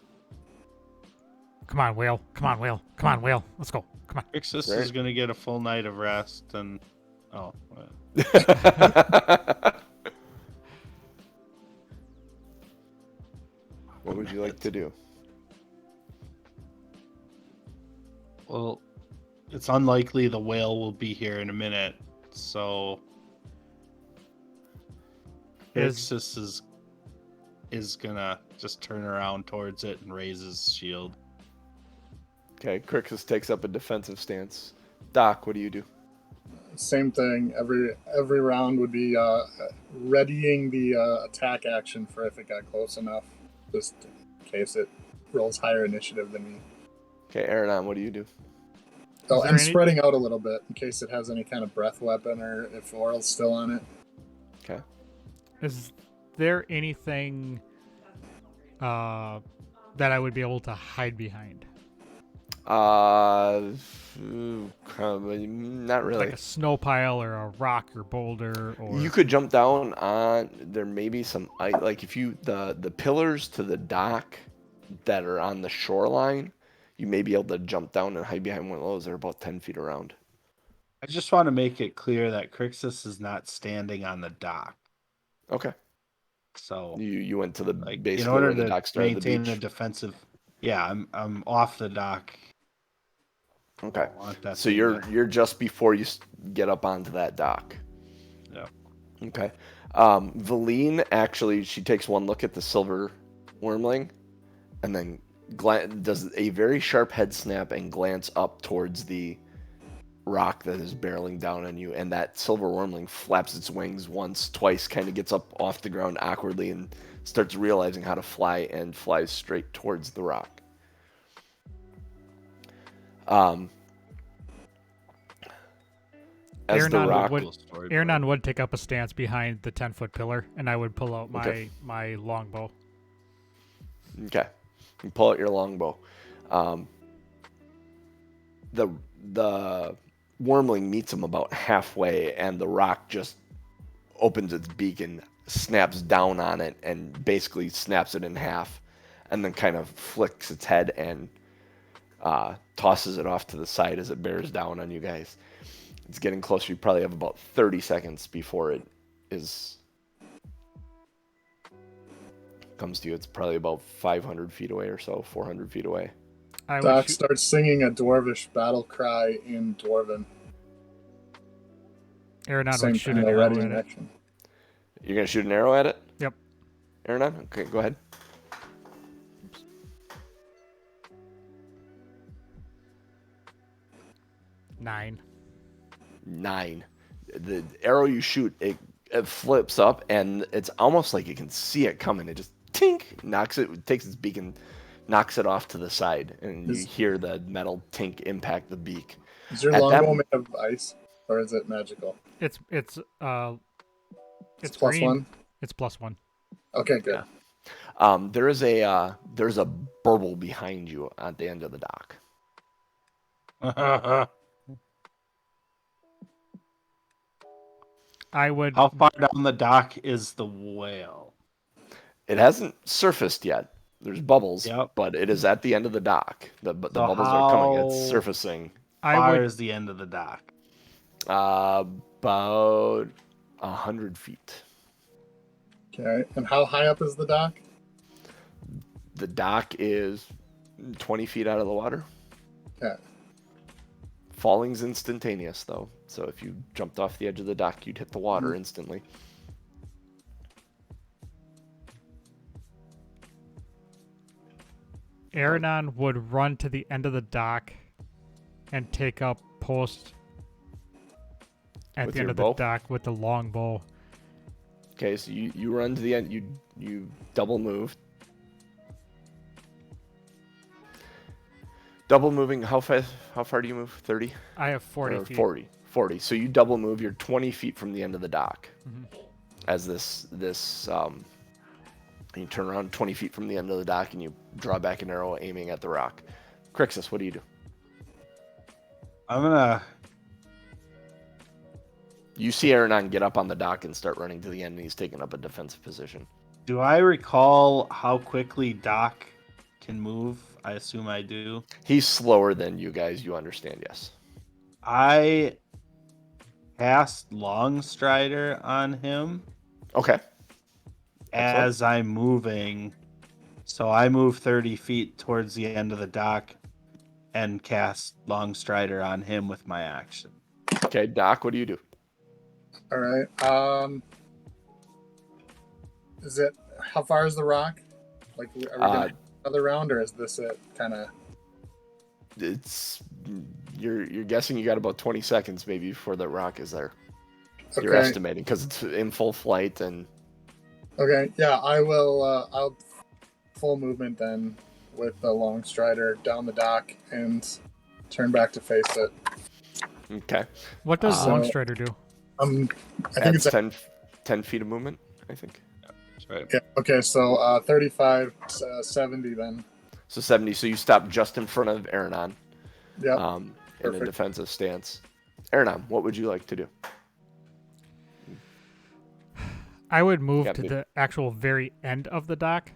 Speaker 1: Come on, whale. Come on, whale. Come on, whale. Let's go. Come on.
Speaker 3: Crixus is going to get a full night of rest and... Oh.
Speaker 2: What would you like to do?
Speaker 3: Well, it's unlikely the whale will be here in a minute, so... Crixus is gonna just turn around towards it and raise his shield.
Speaker 2: Okay, Crixus takes up a defensive stance. Doc, what do you do?
Speaker 4: Same thing. Every round would be readying the attack action for if it got close enough, just in case it rolls higher initiative than me.
Speaker 2: Okay, Aronan, what do you do?
Speaker 4: Oh, and spreading out a little bit in case it has any kind of breath weapon or if Auril's still on it.
Speaker 2: Okay.
Speaker 1: Is there anything that I would be able to hide behind?
Speaker 2: Not really.
Speaker 1: Like a snow pile or a rock or boulder or...
Speaker 2: You could jump down on. There may be some like if you the pillars to the dock that are on the shoreline, you may be able to jump down and hide behind one of those. They're about 10 feet around.
Speaker 3: I just want to make it clear that Crixus is not standing on the dock.
Speaker 2: Okay.
Speaker 3: So
Speaker 2: You went to the
Speaker 3: like in
Speaker 2: basically
Speaker 3: order
Speaker 2: where the
Speaker 3: to
Speaker 2: dock started, the
Speaker 3: maintain a
Speaker 2: beach.
Speaker 3: defensive. Yeah, I'm off the dock.
Speaker 2: Okay.
Speaker 3: I want that
Speaker 2: So
Speaker 3: thing
Speaker 2: you're just before you get up onto that dock.
Speaker 3: Yeah.
Speaker 2: Okay. Valine actually, she takes one look at the silver wormling, and then does a very sharp head snap and glance up towards the rock that is barreling down on you, and that silver wormling flaps its wings once, twice, kind of gets up off the ground awkwardly and starts realizing how to fly and flies straight towards the rock. As the rock,
Speaker 1: Aronan would take up a stance behind the 10-foot pillar, and I would pull out my longbow.
Speaker 2: Okay, you pull out your longbow. The wormling meets him about halfway, and the rock just opens its beak and snaps down on it, and basically snaps it in half, and then kind of flicks its head and tosses it off to the side as it bears down on you guys. It's getting closer. You probably have about 30 seconds before it comes to you. It's probably about 500 feet away or so, 400 feet away.
Speaker 4: Doc starts singing a dwarvish battle cry in Dwarven.
Speaker 1: Aronan would shoot an arrow at it.
Speaker 2: You're going to shoot an arrow at it?
Speaker 1: Yep.
Speaker 2: Aronan? Okay, go ahead.
Speaker 1: 9.
Speaker 2: The arrow you shoot, it flips up, and it's almost like you can see it coming. It just tink, takes its beak and knocks it off to the side, and you hear the metal tink impact the beak.
Speaker 4: Is your longbow made of ice, or is it magical?
Speaker 1: It's
Speaker 4: plus
Speaker 1: green.
Speaker 4: 1.
Speaker 1: It's +1.
Speaker 4: Okay, good.
Speaker 2: Yeah. There's a burble behind you at the end of the dock.
Speaker 3: How far down the dock is the whale?
Speaker 2: It hasn't surfaced yet. There's bubbles, but it is at the end of the dock. The bubbles are coming. It's surfacing.
Speaker 3: How far is the end of the dock?
Speaker 2: About 100 feet.
Speaker 4: Okay, and how high up is the dock?
Speaker 2: The dock is 20 feet out of the water.
Speaker 4: Okay.
Speaker 2: Falling's instantaneous, though. So if you jumped off the edge of the dock, you'd hit the water instantly.
Speaker 1: Aronan would run to the end of the dock and take up post at the end of the dock with the longbow.
Speaker 2: Okay, so you run to the end. You double move. Double moving. How fast? How far do you move? 30?
Speaker 1: I have 40 feet.
Speaker 2: 40. So you double move. You're 20 feet from the end of the dock. As this you turn around 20 feet from the end of the dock and you draw back an arrow aiming at the rock. Crixus, what do you do? You see Aronan get up on the dock and start running to the end, and he's taking up a defensive position.
Speaker 3: Do I recall how quickly Doc can move? I assume I do.
Speaker 2: He's slower than you guys, you understand, yes.
Speaker 3: I cast Long Strider on him.
Speaker 2: Okay.
Speaker 3: As I'm moving. So I move 30 feet towards the end of the dock and cast Long Strider on him with my action.
Speaker 2: Okay, Doc, what do you do?
Speaker 4: All right. Is it, how far is the rock? Like, are we going to another round, or is this it? Kind of.
Speaker 2: It's you're guessing you got about 20 seconds maybe before the rock is there.
Speaker 4: Okay.
Speaker 2: You're estimating because it's in full flight and.
Speaker 4: Okay, yeah, I will. I'll full movement then with the Long Strider down the dock and turn back to face it.
Speaker 2: Okay.
Speaker 1: What does Long Strider do?
Speaker 4: I think it's
Speaker 2: 10 feet of movement. I think.
Speaker 3: That's right.
Speaker 4: Yeah. Okay. So 35, 70 then.
Speaker 2: So 70. So you stop just in front of Aronan,
Speaker 4: Yep.
Speaker 2: in a
Speaker 4: Perfect.
Speaker 2: defensive stance. Aronan, what would you like to do?
Speaker 1: I would move
Speaker 2: Yeah,
Speaker 1: to
Speaker 2: but-
Speaker 1: the actual very end of the dock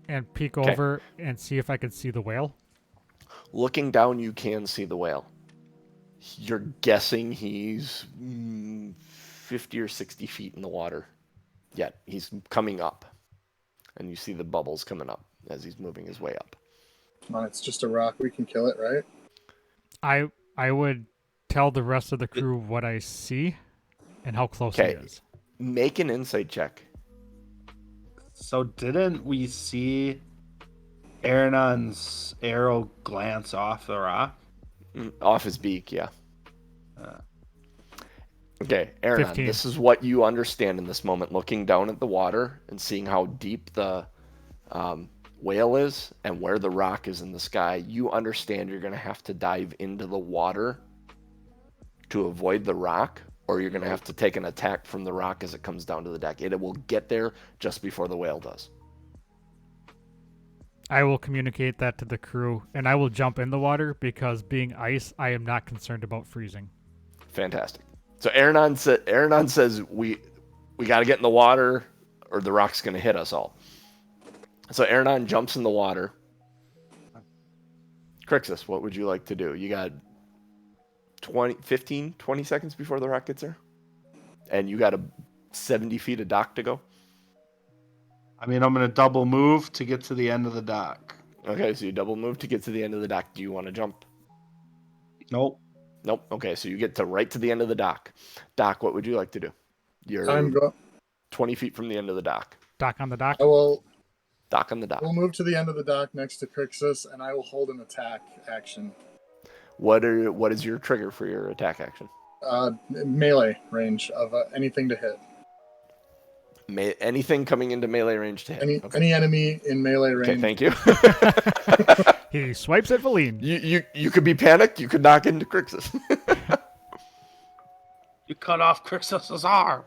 Speaker 1: and peek
Speaker 2: 'Kay.
Speaker 1: over and see if I could see the whale.
Speaker 2: Looking down, you can see the whale. You're guessing he's 50 or 60 feet in the water. Yet he's coming up, and you see the bubbles coming up as he's moving his way up.
Speaker 4: Come on, it's just a rock. We can kill it, right?
Speaker 1: I would tell the rest of the crew what I see and how close he
Speaker 2: Okay.
Speaker 1: is.
Speaker 2: Make an insight check.
Speaker 3: So didn't we see Aronon's arrow glance off the rock?
Speaker 2: Off his beak, yeah.
Speaker 3: Uh,
Speaker 2: Okay, Aronan,
Speaker 1: 15.
Speaker 2: this is what you understand in this moment, looking down at the water and seeing how deep the whale is and where the rock is in the sky. You understand you're going to have to dive into the water to avoid the rock, or you're going to have to take an attack from the rock as it comes down to the deck. It will get there just before the whale does.
Speaker 1: I will communicate that to the crew, and I will jump in the water because being ice, I am not concerned about freezing.
Speaker 2: Fantastic. So Aronan says we got to get in the water or the rock's going to hit us all. So Aronan jumps in the water. Crixus, what would you like to do? You got 20 seconds before the rock gets there? And you got 70 feet of dock to go?
Speaker 3: I mean, I'm going to double move to get to the end of the dock.
Speaker 2: Okay, so you double move to get to the end of the dock. Do you want to jump?
Speaker 3: Nope.
Speaker 2: Nope. Okay, so you get right to the end of the dock. Dock, what would you like to do? You're
Speaker 4: I'm go.
Speaker 2: 20 feet from the end of the dock.
Speaker 1: Dock on the dock.
Speaker 4: I will.
Speaker 2: Dock on the dock.
Speaker 4: We'll move to the end of the dock next to Crixus, and I will hold an attack action.
Speaker 2: What is your trigger for your attack action?
Speaker 4: Melee range of anything to hit.
Speaker 2: Anything coming into melee range to hit.
Speaker 4: Any enemy in melee range.
Speaker 2: Okay, thank you.
Speaker 1: He swipes at Valine.
Speaker 2: you could be panicked. You could knock into Crixus.
Speaker 3: You cut off Crixus's arm.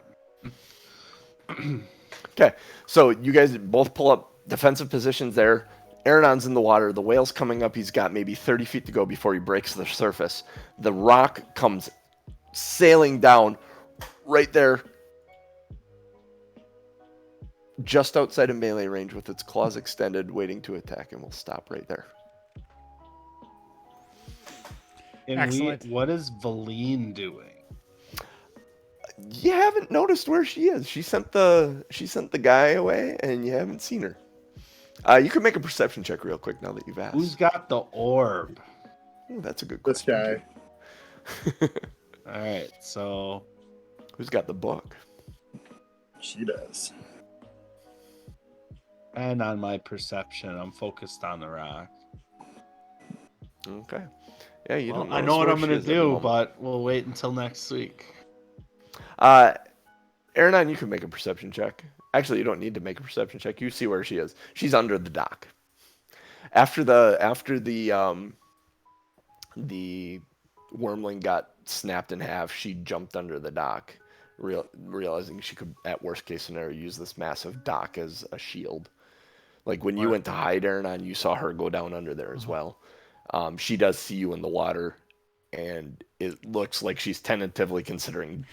Speaker 2: Okay, so you guys both pull up defensive positions there. Aronon's in the water. The whale's coming up. He's got maybe 30 feet to go before he breaks the surface. The rock comes sailing down right there, just outside of melee range with its claws extended, waiting to attack, and we'll stop right there.
Speaker 3: And
Speaker 1: Excellent.
Speaker 3: what is Valine doing?
Speaker 2: You haven't noticed where she is. She sent the guy away, and you haven't seen her. You can make a perception check real quick now that you've asked.
Speaker 3: Who's got the orb?
Speaker 2: Ooh, that's a good
Speaker 4: This
Speaker 2: question.
Speaker 4: guy.
Speaker 3: All right, so
Speaker 2: Who's got the book?
Speaker 4: She does.
Speaker 3: and on my perception, I'm focused on the rock.
Speaker 2: Okay. Yeah, you
Speaker 3: Well,
Speaker 2: don't.
Speaker 3: I
Speaker 2: notice
Speaker 3: know what
Speaker 2: where
Speaker 3: I'm
Speaker 2: she
Speaker 3: gonna
Speaker 2: is at the
Speaker 3: do,
Speaker 2: moment.
Speaker 3: but we'll wait until next week.
Speaker 2: Aronan, you can make a perception check. Actually, you don't need to make a perception check. You see where she is. She's under the dock. After the wormling got snapped in half, she jumped under the dock, realizing she could, at worst case scenario, use this massive dock as a shield. Like when you went to hide Aronan, you saw her go down under there as well. She does see you in the water, and it looks like she's tentatively considering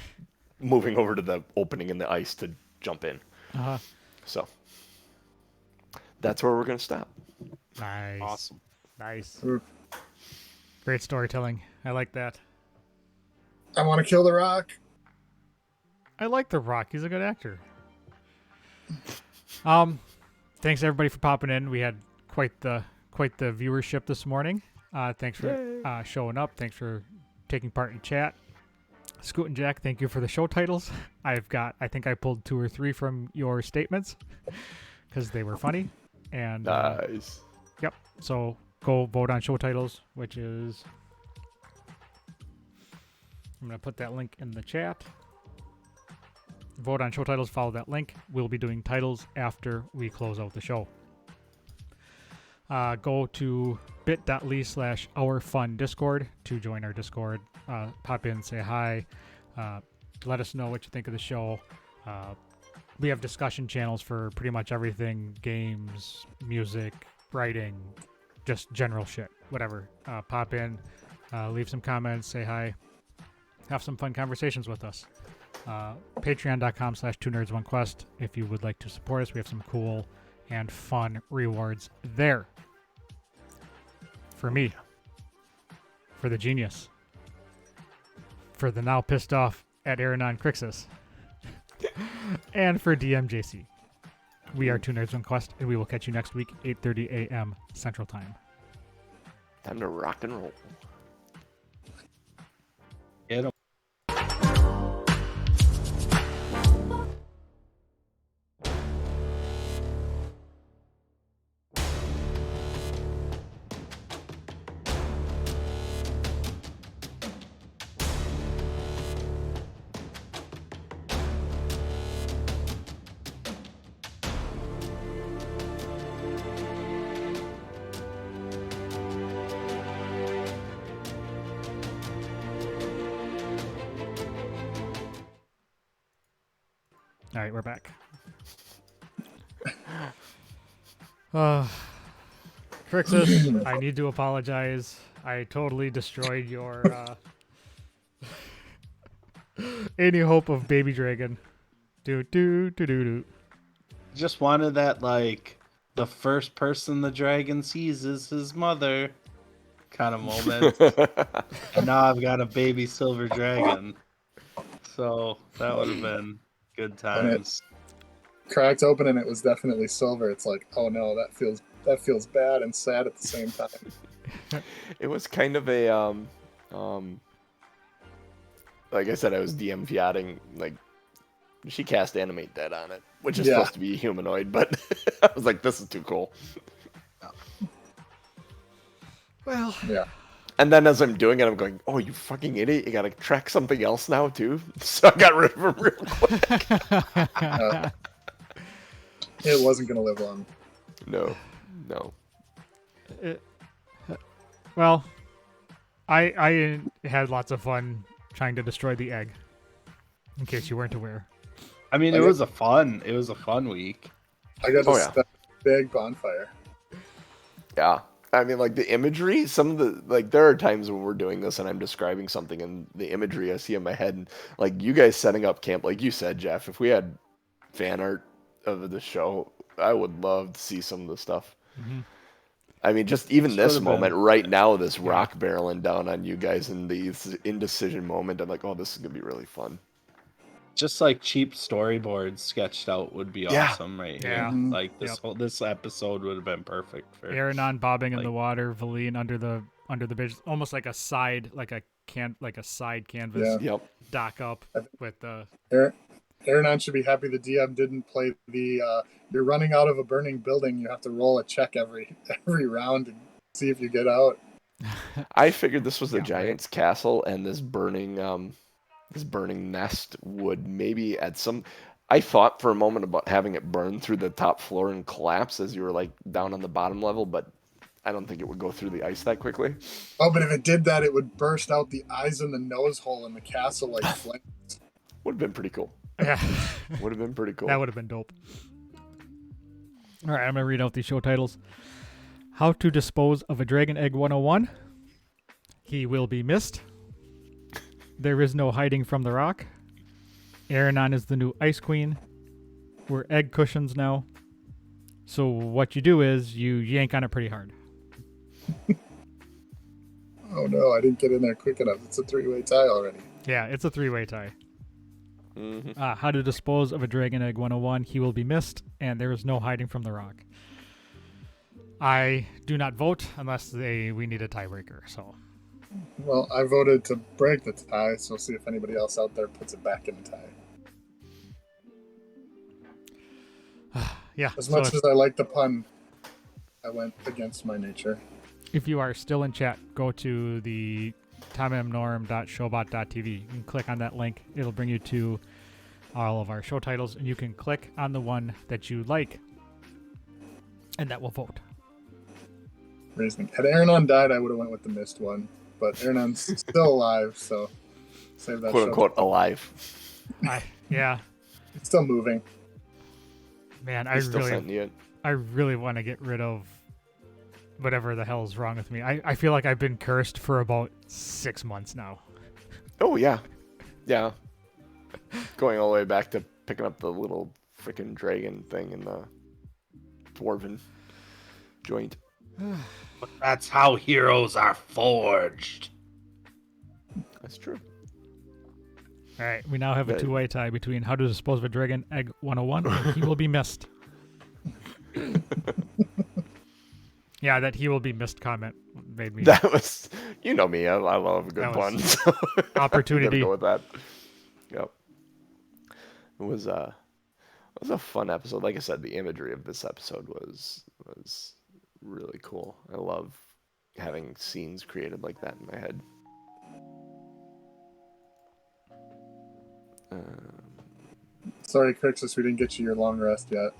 Speaker 2: moving over to the opening in the ice to jump in.
Speaker 1: Uh-huh.
Speaker 2: So that's where we're going to stop.
Speaker 1: Nice.
Speaker 3: Awesome.
Speaker 1: Nice.
Speaker 4: Ooh.
Speaker 1: Great storytelling. I like that.
Speaker 4: I want to kill the rock.
Speaker 1: I like The Rock. He's a good actor. Thanks everybody for popping in. We had quite the viewership this morning. Thanks for showing up. Thanks for taking part in chat. Scoot and Jack, thank you for the show titles. I think I pulled 2 or 3 from your statements because they were funny. And
Speaker 2: Nice.
Speaker 1: yep. So go vote on show titles, which is, I'm going to put that link in the chat. Vote on show titles, follow that link. We'll be doing titles after we close out the show. Go to bit.ly/OurFunDiscord to join our Discord. Pop in, say hi. Let us know what you think of the show. we have discussion channels for pretty much everything: games, music, writing, just general shit, whatever. Pop in, leave some comments, say hi, have some fun conversations with us. Patreon.com/2nerds1quest if you would like to support us. We have some cool and fun rewards there. For me, for the genius, for the now pissed off at Aronan Crixus, and for DMJC. We are 2 Nerds One Quest, and we will catch you next week, 8:30 a.m. Central Time.
Speaker 2: Time to rock and roll.
Speaker 3: Get 'em.
Speaker 1: All right, we're back. Crixus, I need to apologize. I totally destroyed your any hope of Baby Dragon. Do.
Speaker 3: Just wanted that, like, the first person the dragon sees is his mother kind of moment. And now I've got a baby silver dragon. So that would have been good times.
Speaker 4: Cracked open and it was definitely silver. It's like, oh no, that feels bad and sad at the same time.
Speaker 2: It was kind of a like I said, I was DM fiating, like she cast Animate Dead on it, which is supposed to be humanoid, but I was like, this is too cool.
Speaker 1: Well,
Speaker 4: Yeah.
Speaker 2: And then as I'm doing it, I'm going, oh, you fucking idiot, you gotta track something else now too? So I got rid of him real quick.
Speaker 4: It wasn't going to live long.
Speaker 2: No.
Speaker 1: well, I had lots of fun trying to destroy the egg. In case you weren't aware.
Speaker 3: I mean, it was a fun week.
Speaker 4: I got to step big bonfire.
Speaker 2: Yeah. I mean, like, the imagery, some of the, like, there are times when we're doing this and I'm describing something and the imagery I see in my head, and, like, you guys setting up camp, like you said, Jeff, if we had fan art of the show, I would love to see some of the stuff.
Speaker 1: Mm-hmm.
Speaker 2: I mean, just even this moment right now, this rock barreling down on you guys in the indecision moment, I'm like, oh, this is going to be really fun.
Speaker 3: Just like cheap storyboards sketched out would be awesome right here.
Speaker 1: Yeah.
Speaker 3: Like this episode would have been perfect for
Speaker 1: Aronan bobbing in the water, Valine under the bridge, almost like a side side canvas.
Speaker 2: Yep.
Speaker 1: Dock up with the
Speaker 4: Aronan should be happy the DM didn't play the you're running out of a burning building, you have to roll a check every round and see if you get out.
Speaker 2: I figured this was the giant's castle, and this burning nest would maybe at some. I thought for a moment about having it burn through the top floor and collapse as you were like down on the bottom level, but I don't think it would go through the ice that quickly.
Speaker 4: Oh, but if it did that, it would burst out the eyes and the nose hole in the castle like flames.
Speaker 2: Would have been pretty cool.
Speaker 1: Yeah.
Speaker 2: Would have been pretty cool.
Speaker 1: That would have been dope. All right, I'm going to read out these show titles. How to Dispose of a Dragon Egg 101. He Will Be Missed. There Is No Hiding from the Rock. Aronan is the new Ice Queen. We're egg cushions now. So what you do is you yank on it pretty hard.
Speaker 4: Oh no, I didn't get in there quick enough. It's a 3-way tie already.
Speaker 1: Yeah, it's a 3-way tie.
Speaker 2: Mm-hmm.
Speaker 1: How to Dispose of a Dragon Egg 101. He Will Be Missed, and There Is No Hiding from the Rock. I do not vote unless we need a tiebreaker. So,
Speaker 4: well, I voted to break the tie, so see if anybody else out there puts it back in the tie.
Speaker 1: Yeah.
Speaker 4: As much as I like the pun, I went against my nature.
Speaker 1: If you are still in chat, go to the tommnorm.showbot.tv. You can click on that link. It'll bring you to all of our show titles, and you can click on the one that you like, and that will vote.
Speaker 4: Reasoning. Had Aronan died, I would have went with the missed one, but Aronan's still alive, so save that.
Speaker 2: "Quote unquote" alive.
Speaker 1: Yeah.
Speaker 4: It's still moving.
Speaker 1: Man,
Speaker 2: He's still sentient.
Speaker 1: I really want to get rid of whatever the hell is wrong with me. I feel like I've been cursed for about 6 months now.
Speaker 2: Oh yeah, yeah. Going all the way back to picking up the little freaking dragon thing in the dwarven joint.
Speaker 3: But that's how heroes are forged.
Speaker 2: That's true.
Speaker 1: All right, we now have a
Speaker 2: Good.
Speaker 1: two-way tie between how to dispose of a dragon egg 101 and he will be missed. Yeah, that he will be missed comment made me
Speaker 2: That was, you know me, I love a good
Speaker 1: That
Speaker 2: pun.
Speaker 1: was
Speaker 2: So
Speaker 1: opportunity.
Speaker 2: I'm gonna go with that. Yep. It was a fun episode. Like I said, the imagery of this episode was really cool. I love having scenes created like that in my head.
Speaker 4: Sorry, Crixus, we didn't get you your long rest yet.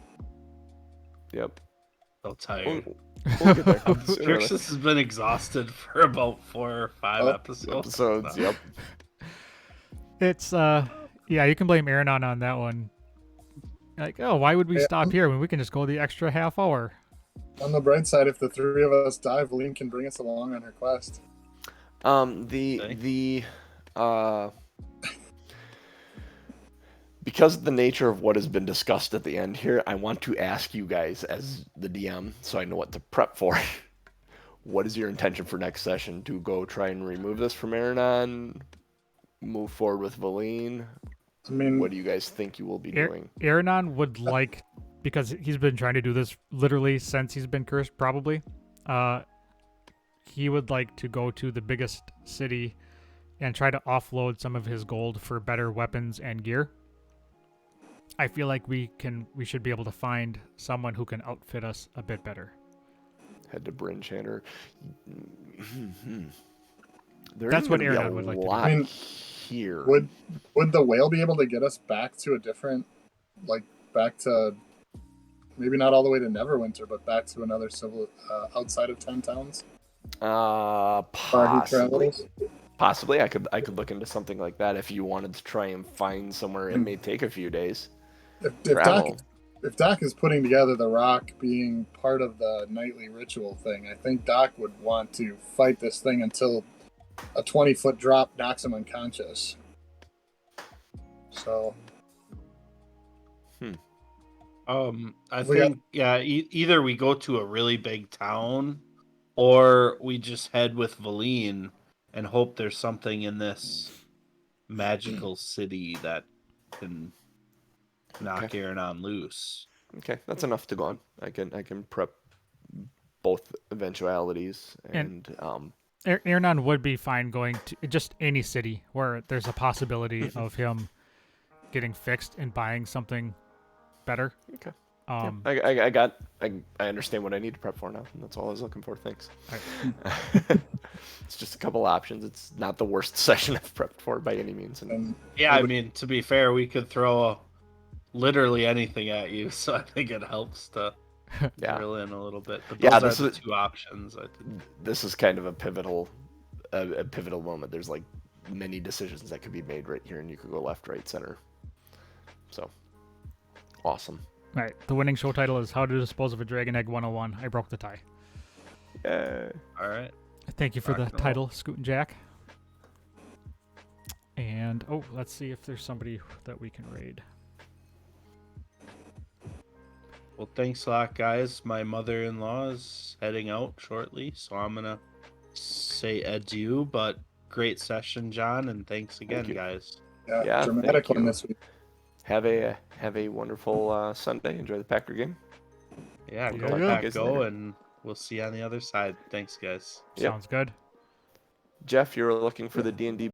Speaker 2: Yep.
Speaker 3: So tired.
Speaker 2: We'll get there. Sooner or later.
Speaker 3: Crixus has been exhausted for about 4 or 5 episodes.
Speaker 2: Episodes, yep.
Speaker 1: It's yeah, you can blame Aronan on that one. Like, oh, why would we stop here when we can just go the extra half hour?
Speaker 4: On the bright side, if the three of us die, Valine can bring us along on her quest.
Speaker 2: Because of the nature of what has been discussed at the end here, I want to ask you guys as the DM, so I know what to prep for. What is your intention for next session? To go try and remove this from Aronan? Move forward with Valine?
Speaker 4: I mean,
Speaker 2: What do you guys think you will be doing?
Speaker 1: Aronan would like, because he's been trying to do this literally since he's been cursed, probably. He would like to go to the biggest city and try to offload some of his gold for better weapons and gear. I feel like we should be able to find someone who can outfit us a bit better.
Speaker 2: Head to Bryn Chandler.
Speaker 1: That's what Aronan would like to do.
Speaker 2: I mean, here.
Speaker 4: Would the whale be able to get us back to a different, like back to maybe not all the way to Neverwinter, but back to another civil outside of 10 towns?
Speaker 2: Possibly. Possibly, I could look into something like that if you wanted to try and find somewhere. It may take a few days.
Speaker 4: If Doc is putting together the rock being part of the nightly ritual thing, I think Doc would want to fight this thing until a 20-foot drop knocks him unconscious. So,
Speaker 3: I think either we go to a really big town, or we just head with Valine and hope there's something in this magical city that can knock Aronan loose.
Speaker 2: Okay, that's enough to go on. I can prep both eventualities and
Speaker 1: Aronan would be fine going to just any city where there's a possibility of him getting fixed and buying something better.
Speaker 2: Okay. I understand what I need to prep for now, and that's all I was looking for. Thanks.
Speaker 1: Right.
Speaker 2: It's just a couple options. It's not the worst session I've prepped for by any means. And
Speaker 3: I mean, to be fair, we could throw literally anything at you, so I think it helps to drill in a little bit. But those are the two options. I think. This
Speaker 2: is kind of a pivotal moment. There's like many decisions that could be made right here, and you could go left, right, center. So, awesome.
Speaker 1: All right, the winning show title is How to Dispose of a Dragon Egg 101. I broke the tie.
Speaker 3: All right.
Speaker 1: Thank you for the title, Scoot and Jack. And, let's see if there's somebody that we can raid.
Speaker 3: Well, thanks a lot, guys. My mother-in-law is heading out shortly, so I'm going to say adieu, but great session, John, and thanks again, guys.
Speaker 4: Yeah, dramatic one this week.
Speaker 2: Have a wonderful Sunday. Enjoy the Packer game.
Speaker 3: Yeah, go, and we'll see you on the other side. Thanks, guys.
Speaker 1: Sounds good.
Speaker 2: Jeff, you're looking for the D&D